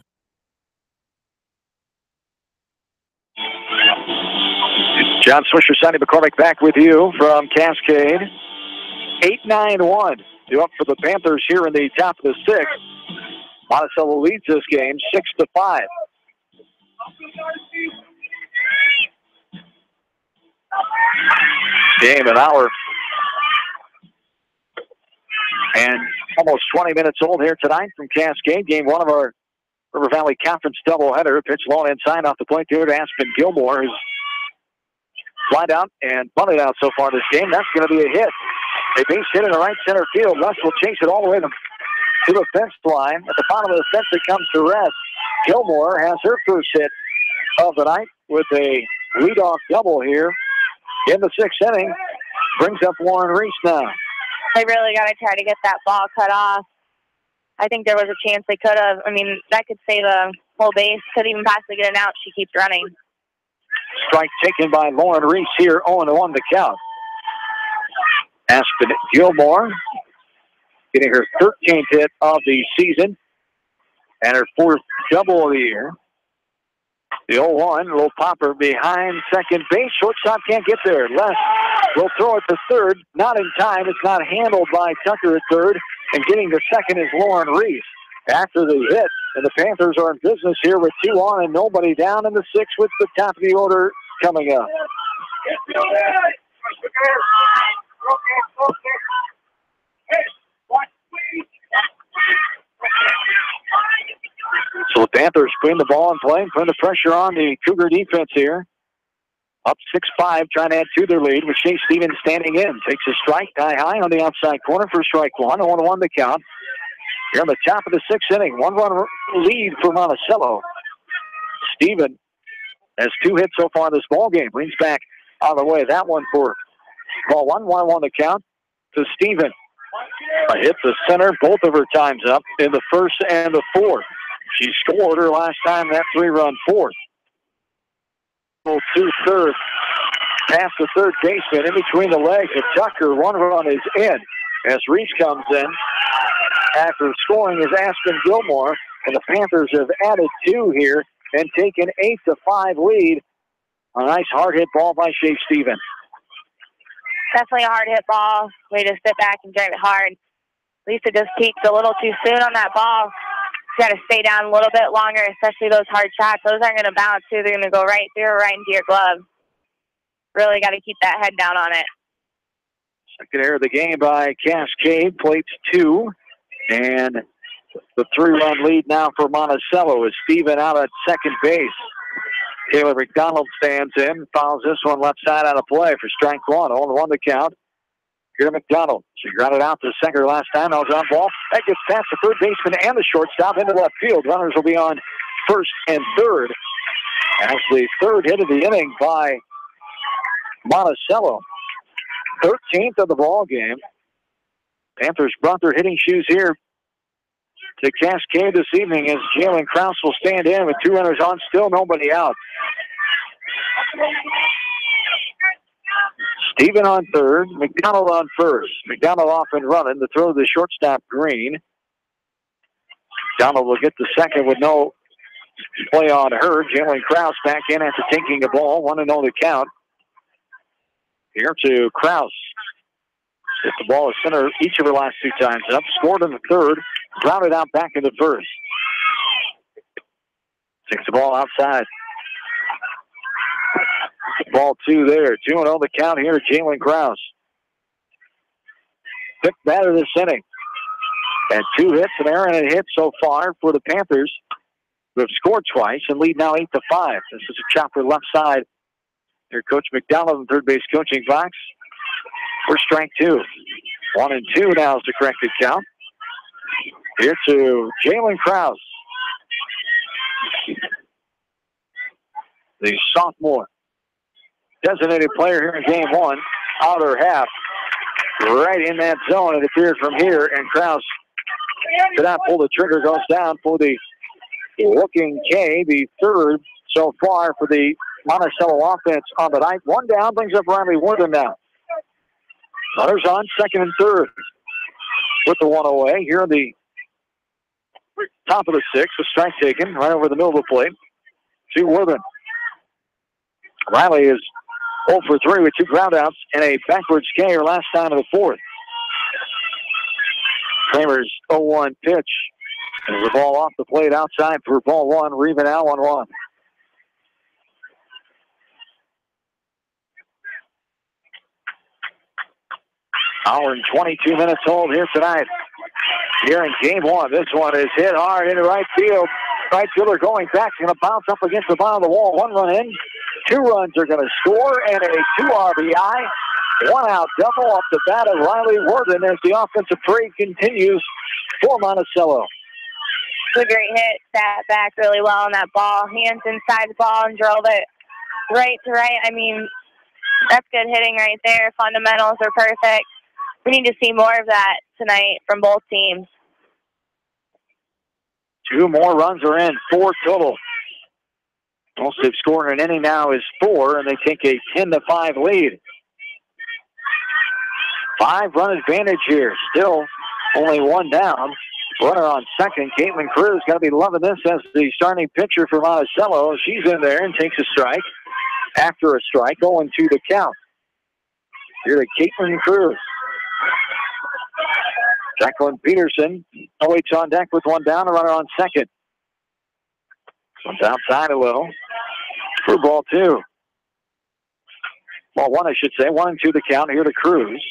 John Swisher, Sonny McCormick back with you from Cascade. 8-9-1. Due up for the Panthers here in the top of the 6th. Monticello leads this game 6-5. Game an hour and almost 20 minutes old here tonight from Cascade. Game 1 of our River Valley Conference doubleheader. Pitch low inside off the plate there to Aspen Gilmore, who's flied out and bunted out so far this game. That's going to be a hit. A base hit in the right center field. Russ will chase it all the way to the fence line. At the bottom of the fence, it comes to rest. Gilmore has her first hit of the night with a leadoff double here in the 6th inning. Brings up Lauren Reese now. They really got to try to get that ball cut off. I think there was a chance they could have. I mean, that could save a whole base. Could even possibly get an out. She keeps running. Strike taken by Lauren Reese here, 0-1 the count. Aspen Gilmore getting her 13th hit of the season and her 4th double of the year. The 0-1, little popper behind second base. Shortstop can't get there. Les will throw it to third. Not in time. It's not handled by Tucker at third. And getting to second is Lauren Reese. After the hit, and the Panthers are in business here with 2 on and nobody down in the 6th with the top of the order coming up. So the Panthers putting the ball in play, putting the pressure on the Cougar defense here. Up 6-5, trying to add to their lead with Shea Stevens standing in. Takes a strike, high on the outside corner for strike 1. 0-1 the count. Here on the top of the 6th inning, 1-run lead for Monticello. Steven has 2 hits so far this ball game. Brings back out of the way that one for ball 1-1 the count to Steven. A hit to center, both of her times up in the 1st and the 4th. She scored her last time that 3-run 4th. to third. Past the third baseman, in between the legs of Tucker. One run is in as Reese comes in. After scoring is Aspen Gilmore, and the Panthers have added 2 here and taken 8-5 lead. A nice hard hit ball by Shea Stevens. Definitely a hard hit ball. Way to sit back and drive it hard. Lisa just peaked a little too soon on that ball. Got to stay down a little bit longer, especially those hard shots. Those aren't going to bounce through. They're going to go right through or right into your glove. Really got to keep that head down on it. Second error of the game by Cascade. Plates 2. And the 3-run lead now for Monticello is Steven out at second base. Taylor McDonald stands in, fouls this one left side out of play for strike 1. 0-1 the count. Here to McDonald. She grounded out to center last time. That was on ball. That gets past the third baseman and the shortstop into left field. Runners will be on first and third. That's the third hit of the inning by Monticello. 13th of the ball game. Panthers brought their hitting shoes here to Cascade this evening as Jalen Krause will stand in with 2 runners on, still nobody out. Steven on third, McDonald on first. McDonald off and running. The throw to the shortstop, Green. McDonald will get the second with no play on her. Jalen Krause back in after taking the ball. 1-0 the count. Here to Krause. Hit the ball to center each of her last 2 times up. Scored in the third. Grounded out back into first. Takes the ball outside. Ball 2 there. 2-0 the count here to Jalen Krause. 5th batter this inning. And 2 hits, an error and a hit so far for the Panthers, who have scored twice and lead now 8-5. This is a chopper left side. Here, Coach McDonald in third base coaching box for strike 2. 1-2 now is the corrected count. Here to Jalen Krause, the sophomore designated player here in game 1. Outer half, right in that zone. It appears from here, and Krause did not pull the trigger. Goes down for the looking K, the third so far for the Monticello offense on the night. 1 down brings up Riley Worthen now. Runners on second and third with the 1 away. Here on the top of the 6th, a strike taken right over the middle of the plate to Worthen. Riley is 0 for 3 with 2 groundouts and a backwards K her last time of the 4th. Kramer's 0-1 pitch. And the ball off the plate outside for ball 1. Reeve now 1-1. Hour and 22 minutes old here tonight. Here in game 1. This one is hit hard into right field. Right fielder going back. Going to bounce up against the bottom of the wall. 1 run in. 2 runs are going to score. And a 2 RBI. 1 out double off the bat of Riley Worthen as the offensive parade continues for Monticello. It's a great hit. Sat back really well on that ball. Hands inside the ball and drove it right to right. I mean, that's good hitting right there. Fundamentals are perfect. We need to see more of that tonight from both teams. 2 more runs are in. 4 total. Most they've scored in an inning now is 4, and they take a 10-5 lead. 5-run advantage here. Still only 1 down. Runner on second. Caitlin Cruz got to be loving this as the starting pitcher for Monticello. She's in there and takes a strike. After a strike, 0-2 the count. Here to Caitlin Cruz. Jacqueline Peterson awaits on deck with 1 down. A runner on second. One's outside a little. For ball 2. Ball 1, I should say. 1-2 the count. Here to Cruz.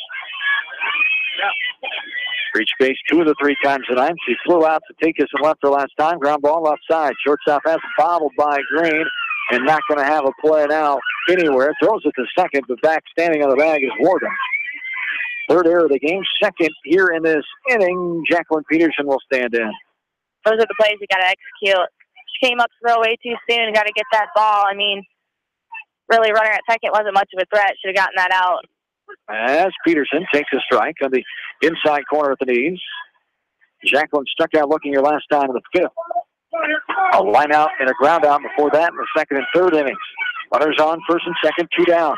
Reached base 2 of the 3 times tonight. She flew out to take us and left her last time. Ground ball left side. Shortstop has bobbled by Green and not going to have a play now anywhere. Throws it to second, but back standing on the bag is Worthen. 3rd error of the game. 2nd here in this inning. Jacqueline Peterson will stand in. Those are the plays you got to execute. She came up to throw way too soon. Got to get that ball. I mean, really, runner at second wasn't much of a threat. Should have gotten that out. As Peterson takes a strike on the inside corner at the knees. Jacqueline struck out looking her last time in the 5th. A line out and a ground out before that in the 2nd and 3rd innings. Runners on, first and second, 2 down.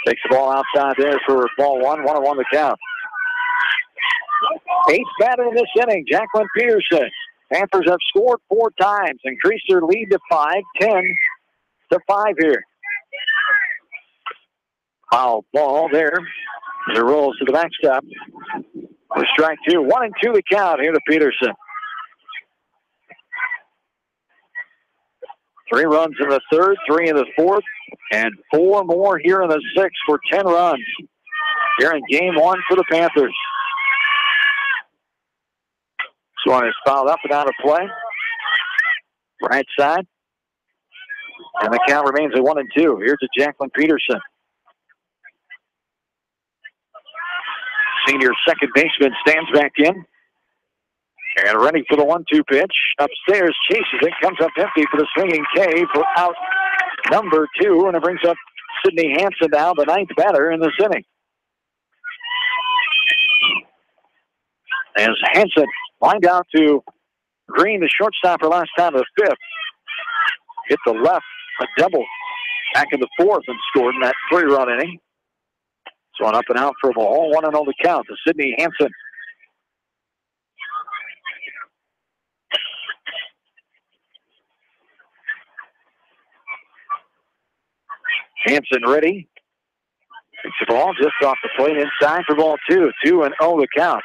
Takes the ball outside there for ball 1-1-1 the count. 8th batter in this inning, Jacqueline Peterson. Panthers have scored 4 times, increased their lead to 5, 10-5 here. Foul ball there. It rolls to the backstop. For strike 2, 1-2 the count here to Peterson. 3 runs in the 3rd, 3 in the 4th, and 4 more here in the 6th for 10 runs. Here in game 1 for the Panthers. This one is fouled up and out of play. Right side. And the count remains at 1-2. Here's to Jacqueline Peterson. Senior second baseman stands back in. And ready for the 1-2 pitch. Upstairs, chases it, comes up empty for the swinging K for out number 2. And it brings up Sydney Hansen now, the 9th batter in this inning. As Hansen lined out to Green, the shortstop for last time, the 5th. Hit the left, a double back in the 4th and scored in that 3-run inning. So on up and out for a ball, 1-0 the count to Sydney Hansen. Hansen ready. Takes the ball just off the plate inside for ball 2. 2-0 the count.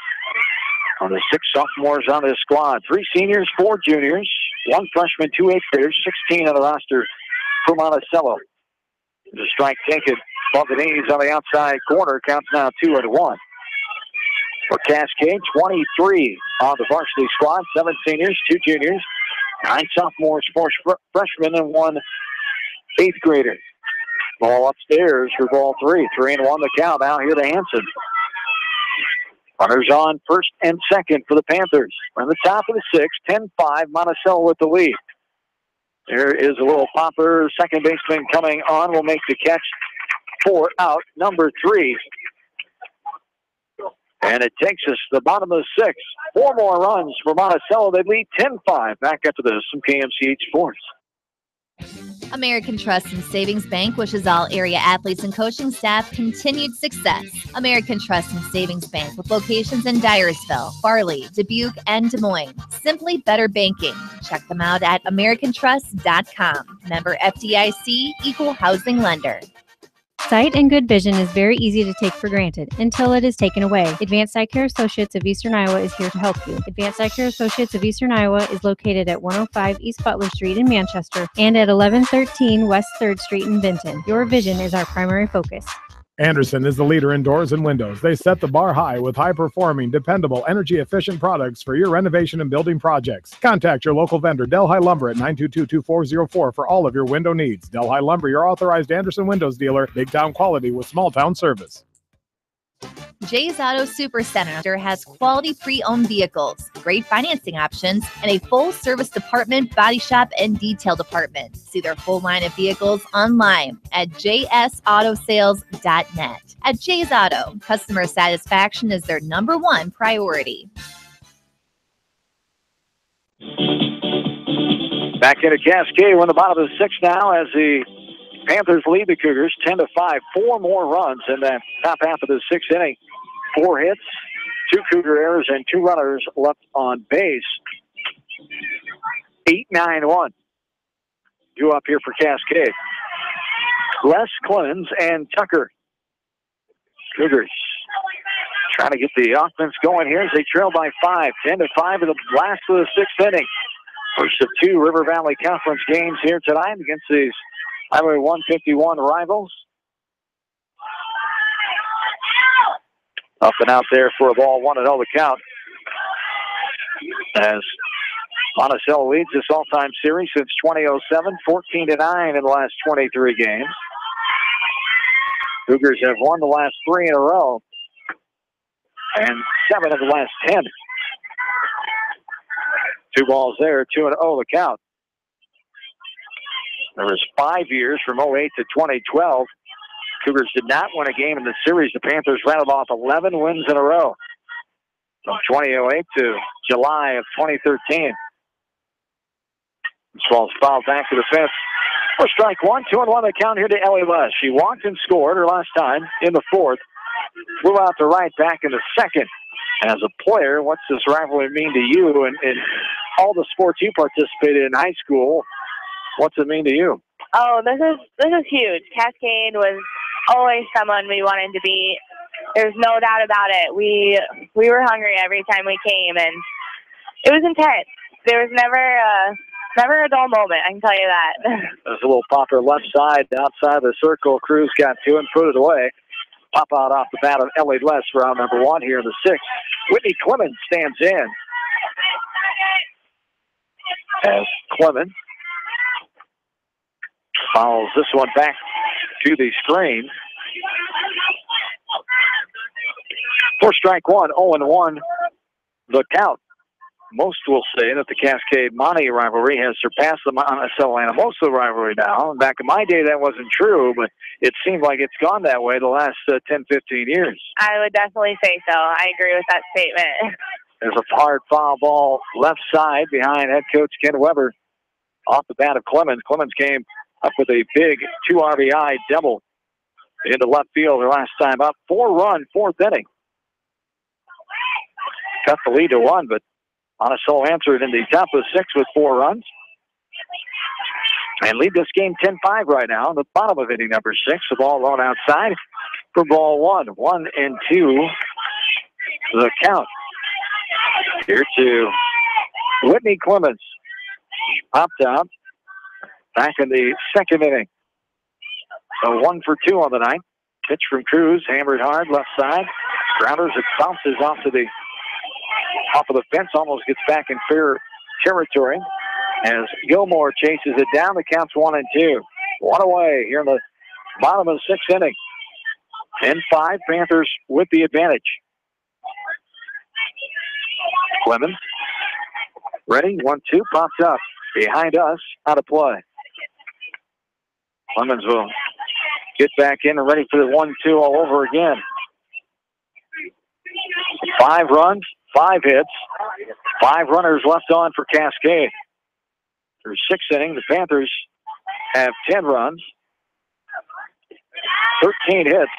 On the 6 sophomores on this squad. 3 seniors, 4 juniors, 1 freshman, 2 eighth graders, 16 on the roster for Monticello. The strike taken. Above the knees on the outside corner. Counts now 2-1. For Cascade, 23 on the varsity squad. 7 seniors, 2 juniors, 9 sophomores, 4 freshmen, and 1 eighth grader. Ball upstairs for ball 3. 3-1 the count. Now here to Hansen. Runners on first and second for the Panthers. We're on the top of the 6th, 10-5, Monticello with the lead. There is a little popper. Second baseman coming on will make the catch for out number 3. And it takes us to the bottom of the 6th. 4 more runs for Monticello. They lead 10-5. Back after this from KMCH Sports. American Trust and Savings Bank wishes all area athletes and coaching staff continued success. American Trust and Savings Bank with locations in Dyersville, Farley, Dubuque, and Des Moines. Simply better banking. Check them out at americantrust.com. Member FDIC, equal housing lender. Sight and good vision is very easy to take for granted until it is taken away. Advanced Eye Care Associates of Eastern Iowa is here to help you. Advanced Eye Care Associates of Eastern Iowa is located at 105 East Butler Street in Manchester and at 1113 West 3rd Street in Benton. Your vision is our primary focus. Anderson is the leader in doors and windows. They set the bar high with high-performing, dependable, energy-efficient products for your renovation and building projects. Contact your local vendor, Delhi Lumber, at 922-2404 for all of your window needs. Delhi Lumber, your authorized Anderson Windows dealer, big-town quality with small-town service. Jay's Auto Supercenter has quality pre-owned vehicles, great financing options, and a full-service department, body shop, and detail department. See their full line of vehicles online at jsautosales.net. At Jay's Auto, customer satisfaction is their #1 priority. Back into Cascade. We're in the bottom of the 6th now as the Panthers lead the Cougars 10-5. 4 more runs in that top half of the 6th inning. 4 hits, 2 Cougar errors, and 2 runners left on base. 8-9-1. Due up here for Cascade. Les, Clemens, and Tucker. Cougars trying to get the offense going here as they trail by 5. 10-5 in the last of the 6th inning. First of 2 River Valley Conference games here tonight against these Highway 151 rivals. Up and out there for a ball, 1-0 the count. As Monticello leads this all-time series since 2007, 14-9 in the last 23 games. Cougars have won the last 3 in a row and 7 of the last 10. 2 balls there, 2-0 the count. There was 5 years from 08 to 2012. Cougars did not win a game in the series. The Panthers rattled off 11 wins in a row from 2008 to July of 2013. This ball's fouled back to the fence. For strike one, 2-1 the count here to Ellie West. She walked and scored her last time in the fourth. Flew out to right back in the second. As a player, what's this rivalry mean to you? And all the sports you participated in high school, what's it mean to you? Oh, this is huge. Cascade was always someone we wanted to be. There's no doubt about it. We were hungry every time we came, and it was intense. There was never a dull moment, I can tell you that. There's a little popper left side, outside the circle. Cruz got to and put it away. Pop out off the bat of Ellie Less, round number one here in the sixth. Whitney Clemens stands in. As Clemens follows this one back to the screen. For strike one, 0-1 the count. Most will say that the Cascade-Monty rivalry has surpassed the Monticello-Anamosa rivalry now. Back in my day, that wasn't true, but it seemed like it's gone that way the last 10, 15 years. I would definitely say so. I agree with that statement. There's a hard foul ball left side behind head coach Ken Weber off the bat of Clemens. Clemens came up with a big 2 RBI double into left field their last time up. 4-run, fourth inning. Cut the lead to 1, but Monticello answered in the top of the sixth with 4 runs. And lead this game 10-5 right now. The bottom of inning number 6. The ball thrown outside for ball 1. 1-2 the count. Here to Whitney Clemens. Popped out back in the second inning. So 1 for 2 on the night. Pitch from Cruz, hammered hard, left side. Grounders, it bounces off of the fence, almost gets back in fair territory. As Gilmore chases it down, the count's 1-2. 1 away here in the bottom of the 6th inning. 10-5, Panthers with the advantage. Clemens, ready, 1-2, pops up. Behind us, out of play. Clemens will get back in and ready for the 1-2 all over again. 5 runs, 5 hits, 5 runners left on for Cascade. Through 6th inning, the Panthers have 10 runs, 13 hits,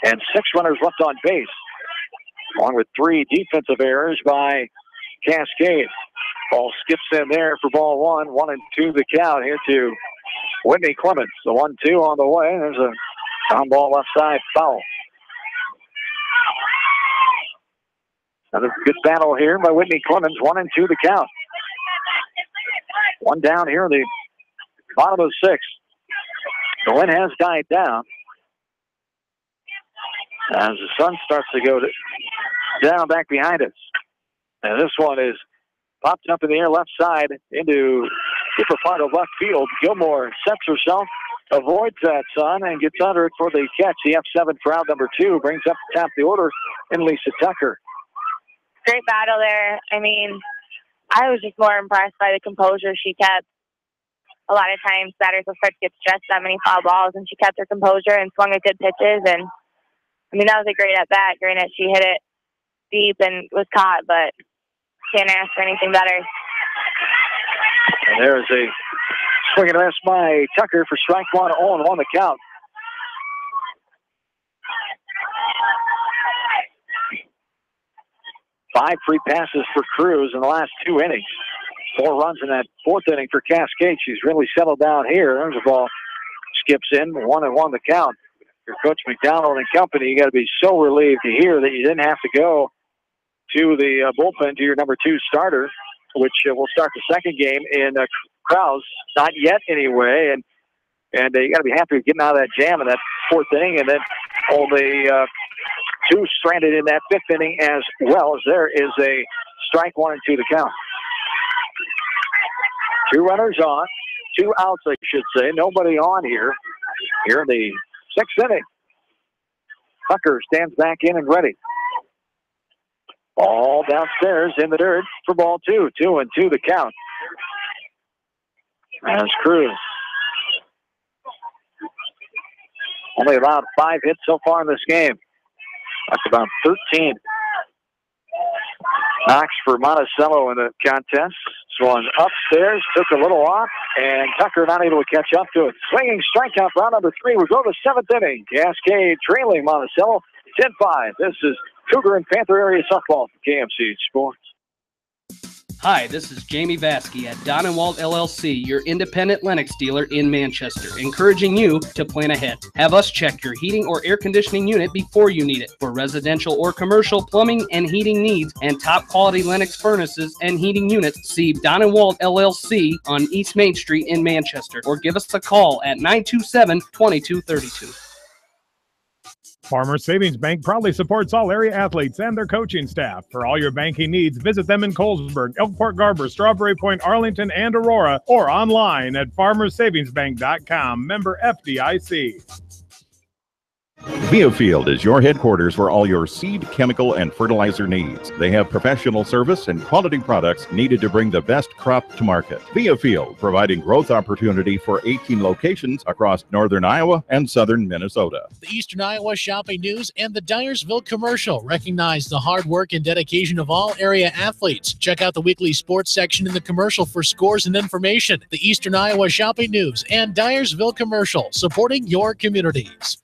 and 6 runners left on base, along with 3 defensive errors by Cascade. Ball skips in there for ball 1. 1-2 the count here to Whitney Clemens. The 1-2 on the way. There's a ground ball left side foul. Another good battle here by Whitney Clemens. 1-2 the count. 1 down here in the bottom of the 6th. The wind has died down as the sun starts to go down back behind us. And this one is popped up in the air left side into upper part of left field. Gilmore sets herself, avoids that sun, and gets under it for the catch. The F7 for out number 2 brings up the top of the order in Lisa Tucker. Great battle there. I mean, I was just more impressed by the composure she kept. A lot of times batters will start to get stressed on many foul balls, and she kept her composure and swung at good pitches. And, I mean, that was a great at-bat. Granted, she hit it deep and was caught, but can't ask for anything better. And there's a swing and a miss by Tucker for strike 1, 0-1 the count. Five free passes for Cruz in the last 2 innings. 4 runs in that 4th inning for Cascade. She's really settled down here. There's a ball skips in, 1-1 the count. Your Coach McDonald and company, you got to be so relieved to hear that you didn't have to go to the bullpen to your number 2 starter, which will start the second game in Krause. Not yet, anyway. And you got to be happy with getting out of that jam in that 4th inning, and then only 2 stranded in that 5th inning as well. As there is a strike 1-2 the count. 2 runners on, 2 outs, I should say. Nobody on here in the 6th inning. Tucker stands back in and ready. Ball downstairs in the dirt for ball 2. 2-2 the count. As Cruz only allowed 5 hits so far in this game. That's about 13 Knox for Monticello in the contest. Swung upstairs, took a little off, and Tucker not able to catch up to it. Swinging strikeout, round number 3. We go to the 7th inning. Cascade trailing Monticello 10-5. This is Cougar and Panther area softball for KMC Sports. Hi, this is Jamie Vasky at Don & Walt LLC, your independent Lennox dealer in Manchester, encouraging you to plan ahead. Have us check your heating or air conditioning unit before you need it. For residential or commercial plumbing and heating needs and top quality Lennox furnaces and heating units, see Don & Walt LLC on East Main Street in Manchester, or give us a call at 927-2232. Farmers Savings Bank proudly supports all area athletes and their coaching staff. For all your banking needs, visit them in Colesburg, Elkport Garber, Strawberry Point, Arlington, and Aurora, or online at farmersavingsbank.com. Member FDIC. Viafield is your headquarters for all your seed, chemical, and fertilizer needs. They have professional service and quality products needed to bring the best crop to market. Viafield, providing growth opportunity for 18 locations across northern Iowa and southern Minnesota. The Eastern Iowa Shopping News and the Dyersville Commercial recognize the hard work and dedication of all area athletes. Check out the weekly sports section in the commercial for scores and information. The Eastern Iowa Shopping News and Dyersville Commercial, supporting your communities.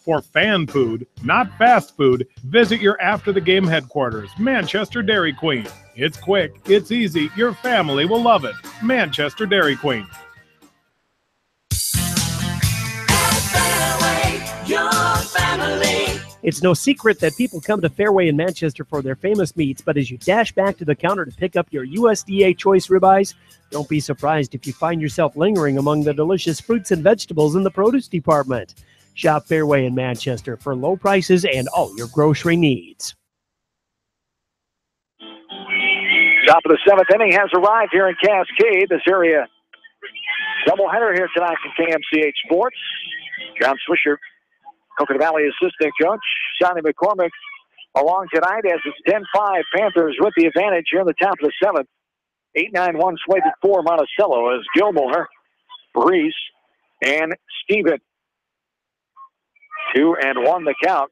For fan food, not fast food, visit your after-the-game headquarters, Manchester Dairy Queen. It's quick, it's easy, your family will love it. Manchester Dairy Queen. It's no secret that people come to Fairway in Manchester for their famous meats, but as you dash back to the counter to pick up your USDA choice ribeyes, don't be surprised if you find yourself lingering among the delicious fruits and vegetables in the produce department. Shop Fairway in Manchester for low prices and all your grocery needs. Top of the 7th inning has arrived here in Cascade. This area doubleheader here tonight from KMCH Sports. John Swisher, Coconut Valley assistant coach. Sonny McCormick along tonight as it's 10-5 Panthers with the advantage here in the top of the 7th. 8-9-1 slated for Monticello as Gilmore, Brees, and Steven. 2-1 the count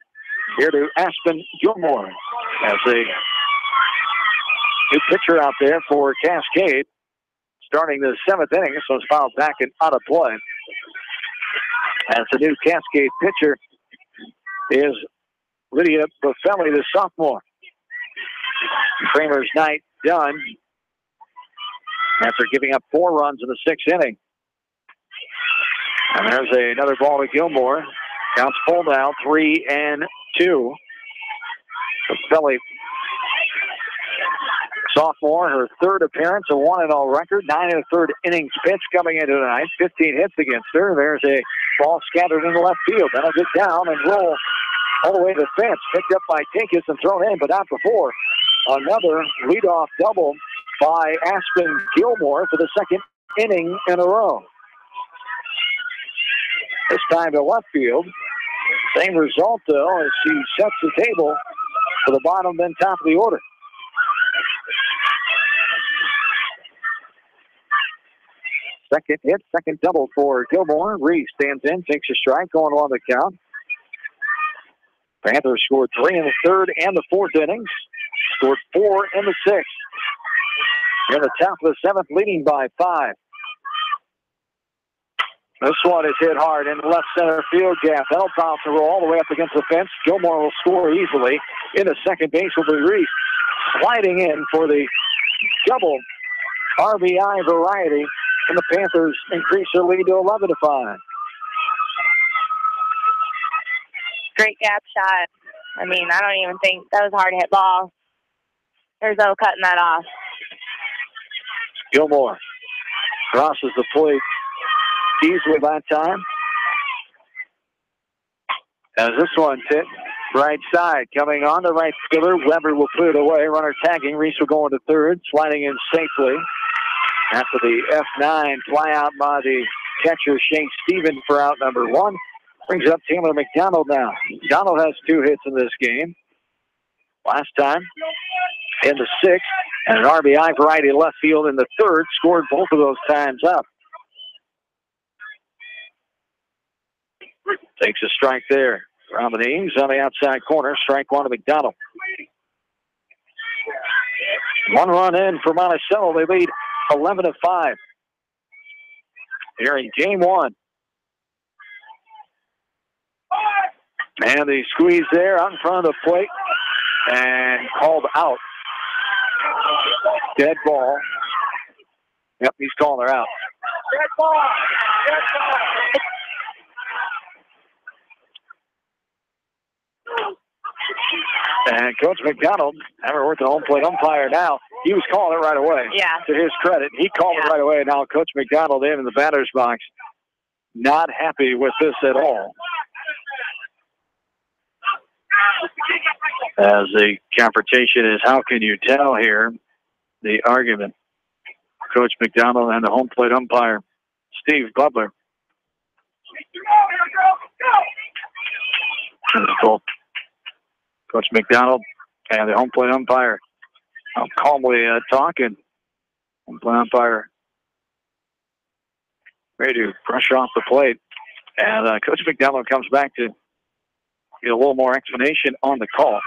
here to Aspen Gilmore as a new pitcher out there for Cascade starting the 7th inning. This one's fouled back and out of play. As the new Cascade pitcher is Lydia Buffelli, the sophomore. Kramer's night done after giving up 4 runs in the 6th inning. And there's another ball to Gilmore. Counts full now, 3-2. Buffelli, sophomore, her 3rd appearance, a 1-0 record, 9 1/3 innings pitch coming into tonight, 15 hits against her. There's a ball scattered in the left field. That'll get down and roll all the way to the fence. Picked up by Tinkis and thrown in, but not before. Another leadoff double by Aspen Gilmore for the 2nd inning in a row. This time to left field. Same result, though, as she sets the table for the bottom, then top of the order. Second hit, second double for Gilmore. Reese stands in, takes a strike, going on the count. Panthers scored 3 in the 3rd and the 4th innings. Scored 4 in the 6th. In the top of the 7th, leading by 5. This one is hit hard in the left center field gap. That'll bounce and roll all the way up against the fence. Gilmore will score easily. In the second base will be Reese. Sliding in for the double RBI variety. And the Panthers increase their lead to 11-5. Great gap shot. I mean, I don't even think that was a hard hit ball. There's no cutting that off. Gilmore crosses the plate easily that time. As this one's hit right side, coming on the right fielder, Weber will put it away. Runner tagging, Reese will go into 3rd, sliding in safely. After the F9 fly out by the catcher, Shane Stephen, for out number 1. Brings up Taylor McDonald now. McDonald has 2 hits in this game. Last time in the 6th, and an RBI variety left field in the 3rd. Scored both of those times up. Takes a strike there. Robin Eames on the outside corner. Strike 1 to McDonald. One run in for Monticello. They lead 11-5 here in game one. And the squeeze there out in front of the plate and called out. Dead ball. Yep, he's calling her out. Dead ball. Dead ball. And Coach McDonald, having worked the home plate umpire now, he was calling it right away. Yeah. To his credit, he called it right away. Now Coach McDonald in the batter's box, not happy with this at all. As the confrontation is, how can you tell here? The argument. Coach McDonald and the home plate umpire, Steve Butler. Coach McDonald and the home plate umpire calmly talking. Home plate umpire ready to brush off the plate. And Coach McDonald comes back to get a little more explanation on the call.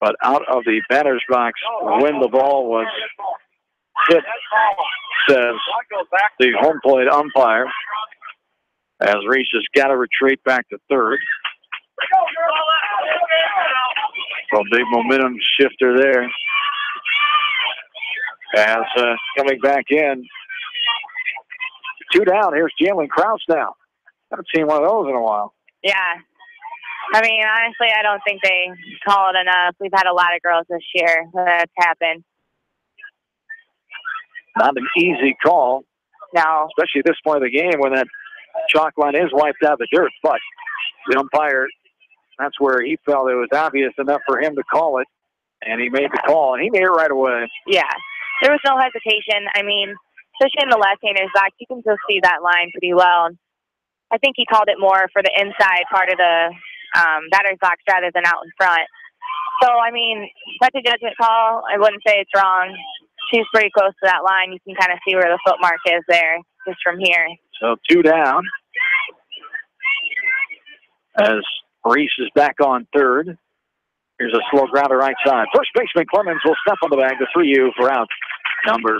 But out of the batter's box when the ball was hit, says the home plate umpire, as Reese has got to retreat back to third. So big momentum shifter there. As coming back in, 2 down. Here's Jalen Krause now. Haven't seen one of those in a while. Yeah. I mean, honestly, I don't think they call it enough. We've had a lot of girls this year that's happened. Not an easy call. No. Especially at this point of the game when that chalk line is wiped out of the dirt. But the umpire, that's where he felt it was obvious enough for him to call it. And he made the call, and he made it right away. Yeah. There was no hesitation. I mean, especially in the left-hander's box, you can still see that line pretty well. I think he called it more for the inside part of the batter's box rather than out in front. So, I mean, that's a judgment call. I wouldn't say it's wrong. She's pretty close to that line. You can kind of see where the foot mark is there just from here. So 2 down. As Reese is back on third. Here's a slow grounder right side. First baseman Clemens will step on the bag. The 3-U for out number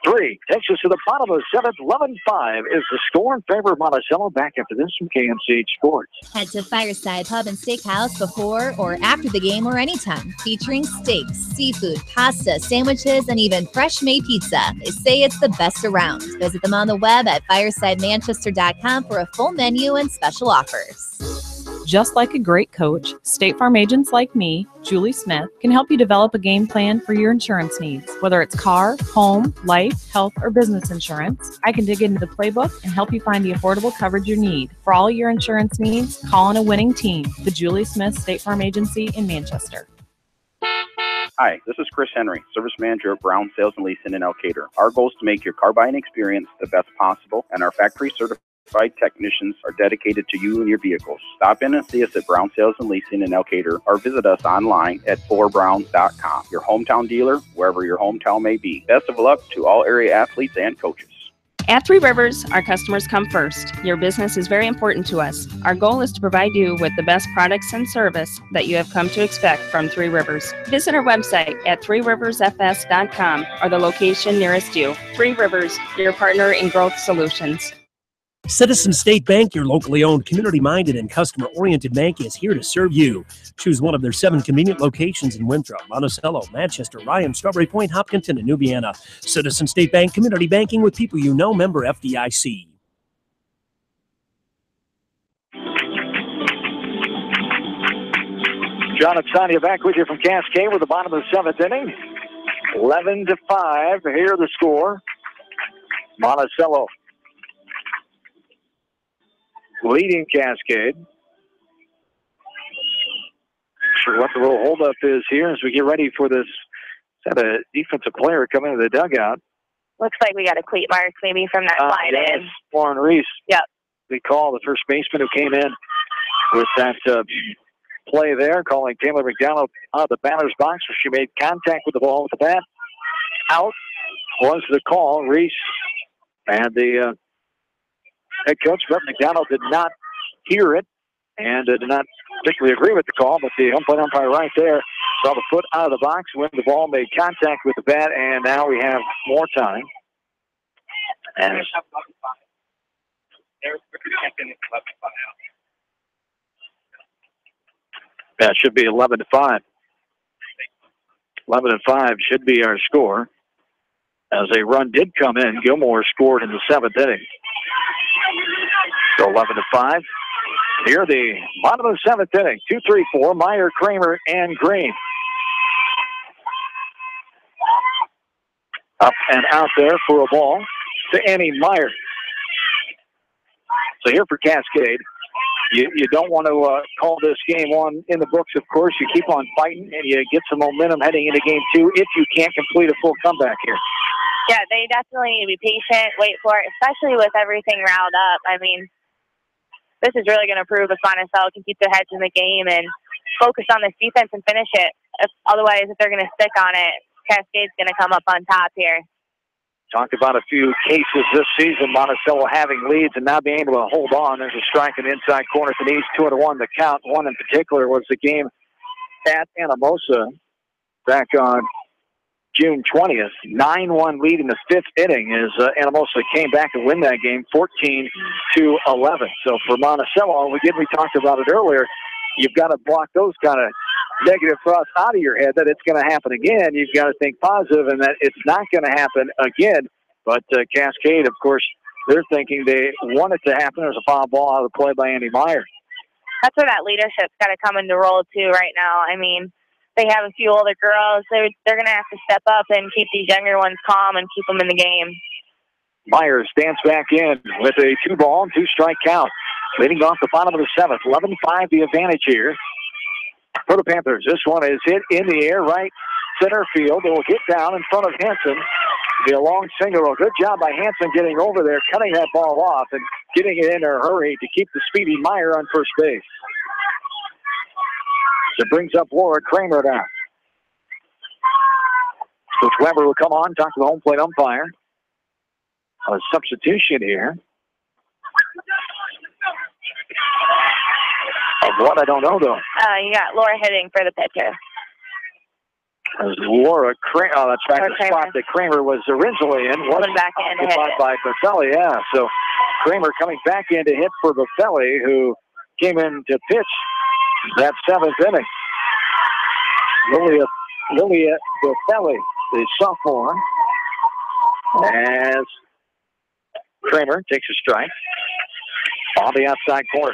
3. Takes us to the bottom of the 7th. 11-5 is the score in favor of Monticello. Back after this from KMCH Sports. Head to Fireside Pub and Steakhouse before or after the game or anytime, featuring steaks, seafood, pasta, sandwiches, and even fresh-made pizza. They say it's the best around. Visit them on the web at firesidemanchester.com for a full menu and special offers. Just like a great coach, State Farm agents like me, Julie Smith, can help you develop a game plan for your insurance needs. Whether it's car, home, life, health, or business insurance, I can dig into the playbook and help you find the affordable coverage you need. For all your insurance needs, call on a winning team. The Julie Smith State Farm Agency in Manchester. Hi, this is Chris Henry, Service Manager at Brown Sales and Leasing in Elkader. Our goal is to make your car buying experience the best possible, and our factory certified technicians are dedicated to you and your vehicles. Stop in and see us at Brown Sales and Leasing in Elkader, or visit us online at 4browns.com. Your hometown dealer, wherever your hometown may be. Best of luck to all area athletes and coaches. At Three Rivers, our customers come first. Your business is very important to us. Our goal is to provide you with the best products and service that you have come to expect from Three Rivers. Visit our website at threeriversfs.com or the location nearest you. Three Rivers, your partner in growth solutions. Citizen State Bank, your locally owned, community-minded, and customer-oriented bank, is here to serve you. Choose one of their 7 convenient locations in Winthrop, Monticello, Manchester, Ryan, Strawberry Point, Hopkinton, and New Vienna. Citizen State Bank, community banking with people you know, member FDIC. John and Sonia back with you from Cascade with the bottom of the 7th inning. 11-5. Here the score. Monticello leading Cascade. Sure what the little holdup is here as we get ready for this. Is that a defensive player coming into the dugout? Looks like we got a cleat mark maybe from that slide in. Lauren Reese. Yep. We call the first baseman who came in with that play there, calling Taylor McDonald out of the batter's box where she made contact with the ball with the bat. Out was the call. Reese and the head coach, Brett McDonald, did not hear it and did not particularly agree with the call, but the home plate umpire right there Saw the foot out of the box when the ball made contact with the bat, and now we have more time. And that should be 11-5. 11-5 should be our score. As a run did come in, Gilmore scored in the 7th inning. So 11-5. Here, the bottom of the 7th inning. 2-3-4, Meyer, Kramer, and Green. Up and out there for a ball to Annie Meyer. So here for Cascade, you don't want to call this game one in the books, of course. You keep on fighting, and you get some momentum heading into game 2 if you can't complete a full comeback here. Yeah, they definitely need to be patient, wait for it, especially with everything riled up. I mean, this is really going to prove if Monticello can keep their heads in the game and focus on this defense and finish it. Otherwise, if they're going to stick on it, Cascade's going to come up on top here. Talked about a few cases this season, Monticello having leads and not being able to hold on. There's a strike in the inside corner for these 2-1. The count, one in particular, was the game at Anamosa back on June 20th. 9-1 lead in the 5th inning as Anamosa came back to win that game 14-11. So for Monticello, we talked about it earlier, you've got to block those kind of negative thoughts out of your head that it's going to happen again. You've got to think positive and that it's not going to happen again. But Cascade, of course, they're thinking they want it to happen. There's a foul ball out of the play by Andy Meyer. That's where that leadership's got to come into role, too, right now. I mean, they have a few older girls. They're going to have to step up and keep these younger ones calm and keep them in the game. Meyer stands back in with a 2-ball and 2-strike count. Leading off the bottom of the 7th. 11-5 the advantage here for the Panthers. This one is hit in the air, right center field. It will get down in front of Hanson. Be a long single. A good job by Hanson getting over there, cutting that ball off and getting it in a hurry to keep the speedy Meyer on first base. So it brings up Laura Kramer now. Coach Weber will come on, talk to the home plate umpire. A substitution here. Of what? I don't know, though. You got Laura hitting for the pitcher. As Laura Kramer, oh, that's right, the spot that Kramer was originally in. Was back in to hit it. By Buffelli, yeah. So Kramer coming back in to hit for Buffelli, who came in to pitch that 7th inning. Lilia Buffelli, the sophomore, as Kramer takes a strike on the outside corner.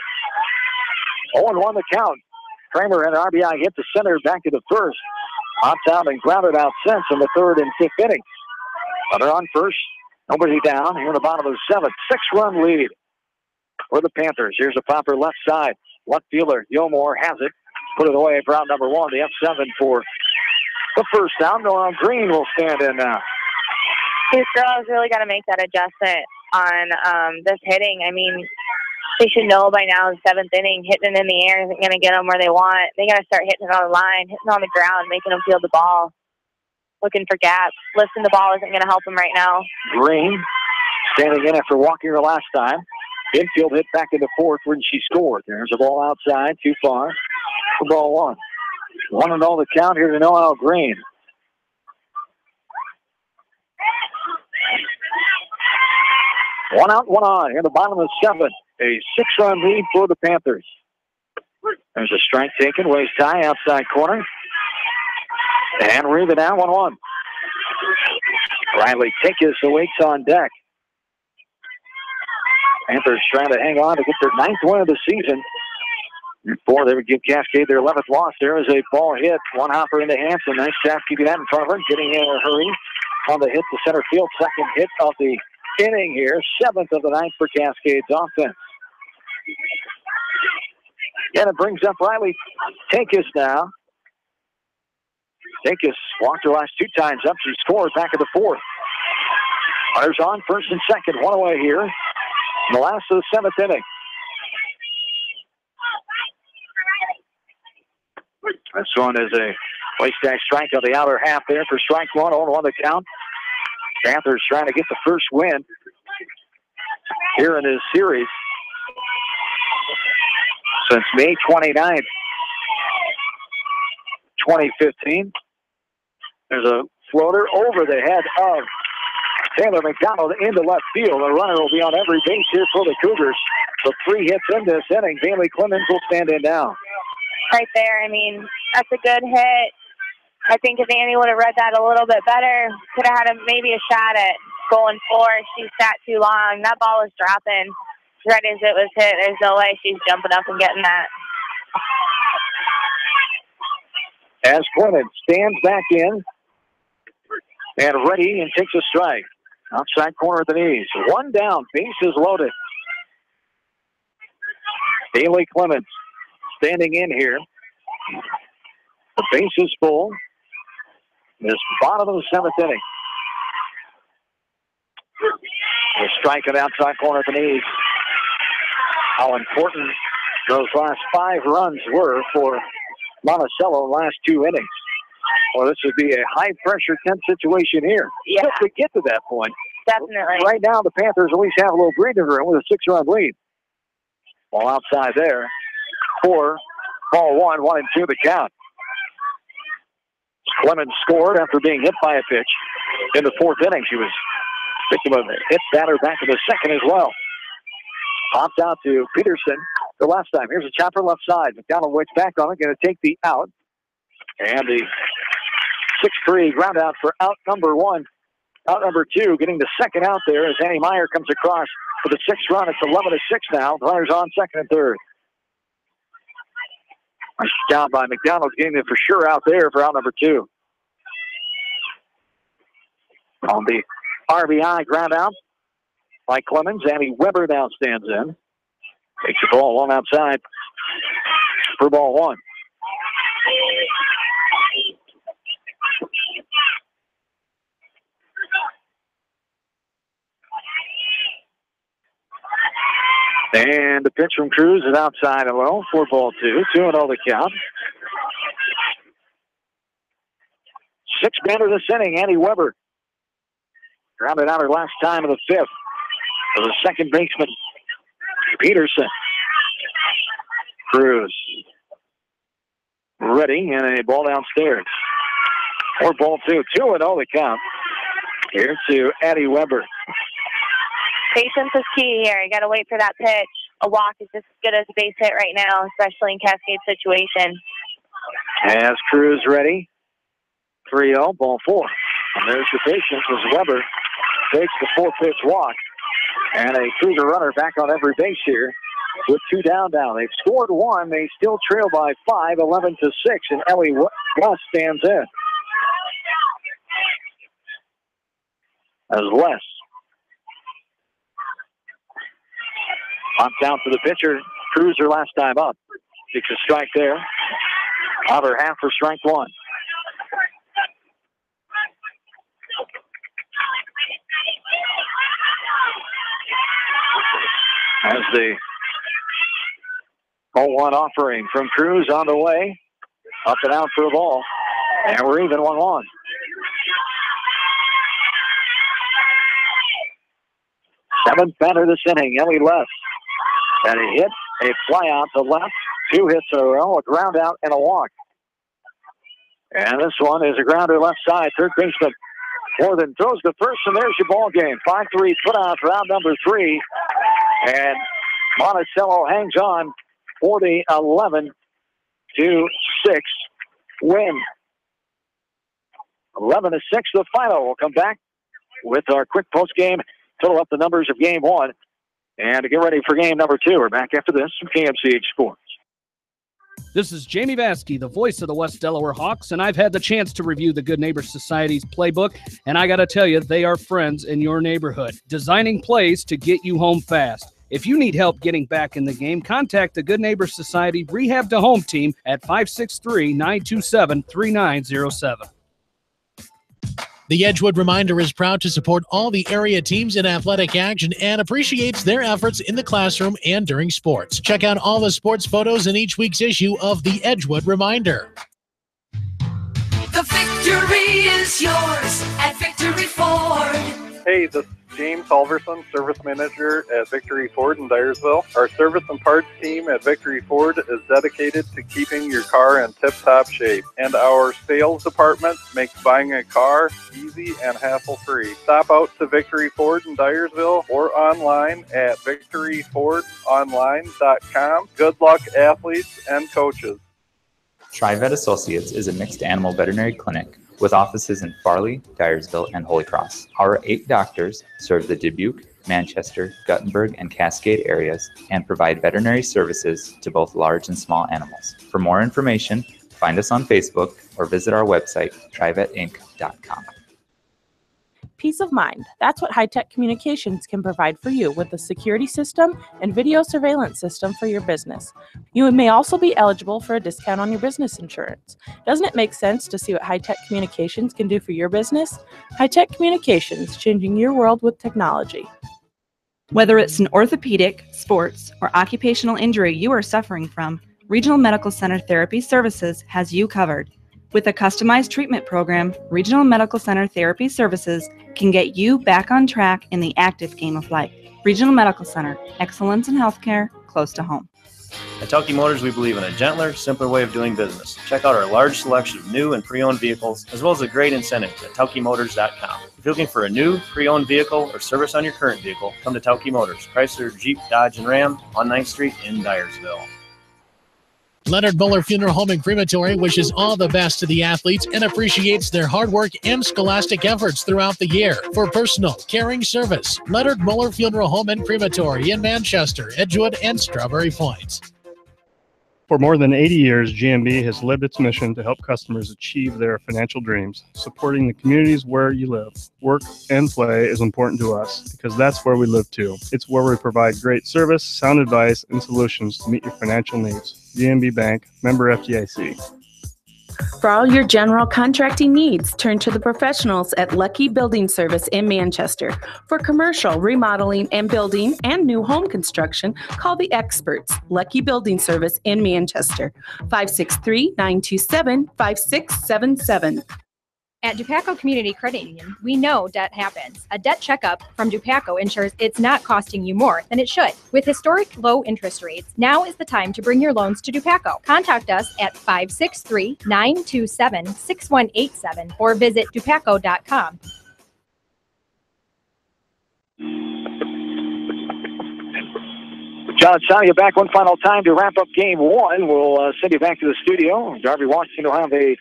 0-1 the count. Kramer and RBI hit the center back to the first. Pops out and grounded out since in the 3rd and 5th innings. Runner on first. Nobody down here in the bottom of the 7th. 6-run lead for the Panthers. Here's a popper left side. Left fielder Gilmore has it. Put it away for out number 1. The F7 for the first down. Noel Green will stand in now. These girls really got to make that adjustment on this hitting. I mean, they should know by now in the 7th inning, hitting it in the air isn't going to get them where they want. They got to start hitting it on the line, hitting on the ground, making them feel the ball, looking for gaps. Lifting the ball isn't going to help them right now. Green standing in after walking her last time. Infield hit back in the 4th when she scored. There's a ball outside, too far. For ball 1. 1-0 the count here to Noel Green. One out, one on. Here at the bottom of the 7th. A 6-run lead for the Panthers. There's a strike taken. Waist high, outside corner. And Reba down 1-1. Riley Tinkis awaits on deck. Panthers trying to hang on to get their 9th win of the season. Before they would give Cascade their 11th loss. There is a ball hit. One hopper into Hanson. Nice job keeping that in front of her. Getting in a hurry on the hit to center field. Second hit of the inning here. 7th of the 9th for Cascade's offense. And it brings up Riley Tinkis now. Tinkis walked her last 2 times up. She scored back in the 4th. Runners on first and second. One away here in the last of the 7th inning. This one is a waist tag strike on the outer half there for strike 1. 0-1 the count. Panthers trying to get the first win here in this series since May 29th. 2015. There's a floater over the head of Taylor McDonald into left field. The runner will be on every base here for the Cougars. So 3 hits in this inning. Bailey Clemens will stand in now. Right there, I mean, that's a good hit. I think if Annie would have read that a little bit better, could have had maybe a shot at going 4. She sat too long. That ball was dropping right as it was hit. There's no way she's jumping up and getting that. As Clemens stands back in and ready and takes a strike. Outside corner of the knees. 1 down. Base is loaded. Bailey Clemens standing in here. The base is full. This bottom of the 7th inning. A strike at outside corner of the knees. How important those last 5 runs were for Monticello last 2 innings. Well, this would be a high-pressure, tense situation here. Yeah. Just to get to that point. Definitely. Right now, the Panthers at least have a little breathing room with a 6-run lead. Ball outside there. 4, ball 1, 1-2 the count. Clemens scored after being hit by a pitch in the 4th inning. She was victim of a hit batter back in the 2nd as well. Popped out to Peterson the last time. Here's a chopper left side. McDonald waits back on it, going to take the out. And the 6-3 ground out for out number 1. Out number 2, getting the 2nd out there as Annie Meyer comes across for the 6th run. It's 11-6 now. Runners on 2nd and 3rd. Nice job by McDonald getting it for sure out there for out number 2. On the RBI ground out by Clemens, Annie Weber now stands in. Takes the ball 1 outside for ball 1. And the pitch from Cruz is outside and low for ball 2. 2-0 the count. 6th batter this inning, Annie Weber. Grounded out her last time in the 5th. For the 2nd baseman, Peterson. Cruz. Ready, and a ball downstairs. For ball 2. 2-0 the count. Here to Annie Weber. Patience is key here. You got to wait for that pitch. A walk is just as good as a base hit right now, especially in Cascade situation. As Cruz ready. 3-0, ball 4. And there's the patience as Weber takes the 4-pitch walk. And a Cougar runner back on every base here with 2 down now. They've scored 1. They still trail by 5, 11-6, and Ellie West stands in. As West pops out to the pitcher. Cruz her last time up. Takes a strike there. Other half for strike 1. As the 0-1 offering from Cruz on the way. Up and out for a ball. And we're even 1-1. Seventh batter this inning, Ellie Less. And a hit, a fly out to left. 2 hits in a row, a ground out and a walk. And this one is a grounder left side. Third baseman Worthen throws the first, and there's your ball game. 5-3 put out round number 3. And Monticello hangs on for the 11-6 win. 11-6 the final. We'll come back with our quick post game, total up the numbers of game 1. And to get ready for game number 2, we're back after this from KMCH Sports. This is Jamie Vaskey, the voice of the West Delaware Hawks, and I've had the chance to review the Good Neighbor Society's playbook, and I got to tell you, they are friends in your neighborhood, designing plays to get you home fast. If you need help getting back in the game, contact the Good Neighbor Society Rehab to Home team at 563-927-3907. The Edgewood Reminder is proud to support all the area teams in athletic action and appreciates their efforts in the classroom and during sports. Check out all the sports photos in each week's issue of the Edgewood Reminder. The victory is yours at Victory Ford. Hey, this is James Halverson, Service Manager at Victory Ford in Dyersville. Our service and parts team at Victory Ford is dedicated to keeping your car in tip-top shape. And our sales department makes buying a car easy and hassle-free. Stop out to Victory Ford in Dyersville or online at victoryfordonline.com. Good luck, athletes and coaches. TriVet Associates is a mixed animal veterinary clinic with offices in Farley, Dyersville, and Holy Cross. Our 8 doctors serve the Dubuque, Manchester, Guttenberg, and Cascade areas and provide veterinary services to both large and small animals. For more information, find us on Facebook or visit our website, trivetinc.com. Peace of mind. That's what high-tech communications can provide for you with a security system and video surveillance system for your business. You may also be eligible for a discount on your business insurance. Doesn't it make sense to see what high-tech communications can do for your business? High-tech communications, changing your world with technology. Whether it's an orthopedic, sports, or occupational injury you are suffering from, Regional Medical Center Therapy Services has you covered. With a customized treatment program, Regional Medical Center Therapy Services can get you back on track in the active game of life. Regional Medical Center, excellence in healthcare, close to home. At Telke Motors, we believe in a gentler, simpler way of doing business. Check out our large selection of new and pre-owned vehicles, as well as a great incentive at TelkeMotors.com. If you're looking for a new, pre-owned vehicle or service on your current vehicle, come to Telke Motors, Chrysler, Jeep, Dodge, and Ram on 9th Street in Dyersville. Leonard Muller Funeral Home and Crematory wishes all the best to the athletes and appreciates their hard work and scholastic efforts throughout the year. For personal, caring service, Leonard Muller Funeral Home and Crematory in Manchester, Edgewood, and Strawberry Point. For more than 80 years, GMB has lived its mission to help customers achieve their financial dreams. Supporting the communities where you live, work, and play is important to us because that's where we live too. It's where we provide great service, sound advice, and solutions to meet your financial needs. GMB Bank, member FDIC. For all your general contracting needs, turn to the professionals at Lucky Building Service in Manchester. For commercial, remodeling, and building and new home construction, call the experts, Lucky Building Service in Manchester, 563-927-5677. At Dupaco Community Credit Union, we know debt happens. A debt checkup from Dupaco ensures it's not costing you more than it should. With historic low interest rates, now is the time to bring your loans to Dupaco. Contact us at 563-927-6187 or visit dupaco.com. John Sonia back one final time to wrap up game one. We'll send you back to the studio. Darby Washington will have a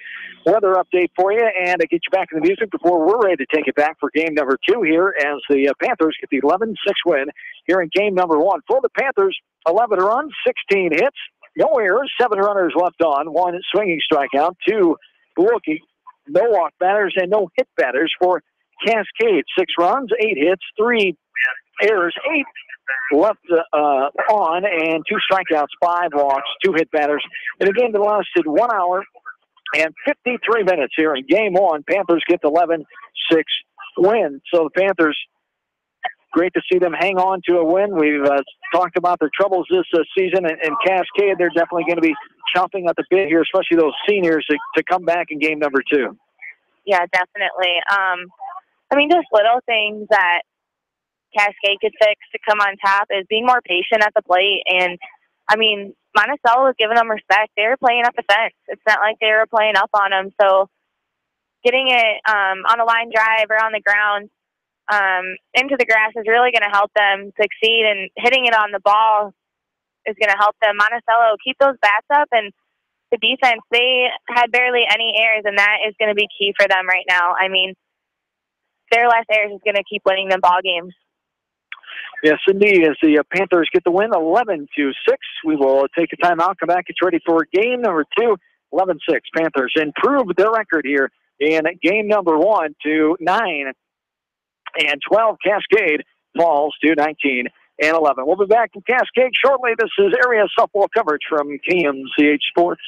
weather update for you and get you back to the music before we're ready to take it back for game number 2 here as the Panthers get the 11-6 win here in game number 1. For the Panthers, 11 runs, 16 hits, no errors, 7 runners left on, 1 swinging strikeout, 2 looking, no walk batters, and no hit batters for Cascade. 6 runs, 8 hits, 3 errors, 8 left on, and 2 strikeouts, 5 walks, 2 hit batters. In a game that lasted 1 hour and 53 minutes here in game 1, Panthers get the 11-6 win. So the Panthers, great to see them hang on to a win. We've talked about their troubles this season, and Cascade, they're definitely going to be chomping at the bit here, especially those seniors to come back in game number 2. Yeah, definitely. Just little things that Cascade could fix to come on top is being more patient at the plate. And, Monticello was giving them respect. They were playing up the fence. It's not like they were playing up on them. So getting it on a line drive or on the ground into the grass is really going to help them succeed, and hitting it on the ball is going to help them. Monticello, keep those bats up, and the defense, they had barely any errors, and that is going to be key for them right now. Their less errors is going to keep winning them ball games. Yes, indeed, as the Panthers get the win 11-6. We will take a timeout, come back, get ready for game number 2, 11-6. Panthers improve their record here in game number 1 to 9-12. Cascade falls to 19-11. We'll be back from Cascade shortly. This is area softball coverage from KMCH Sports.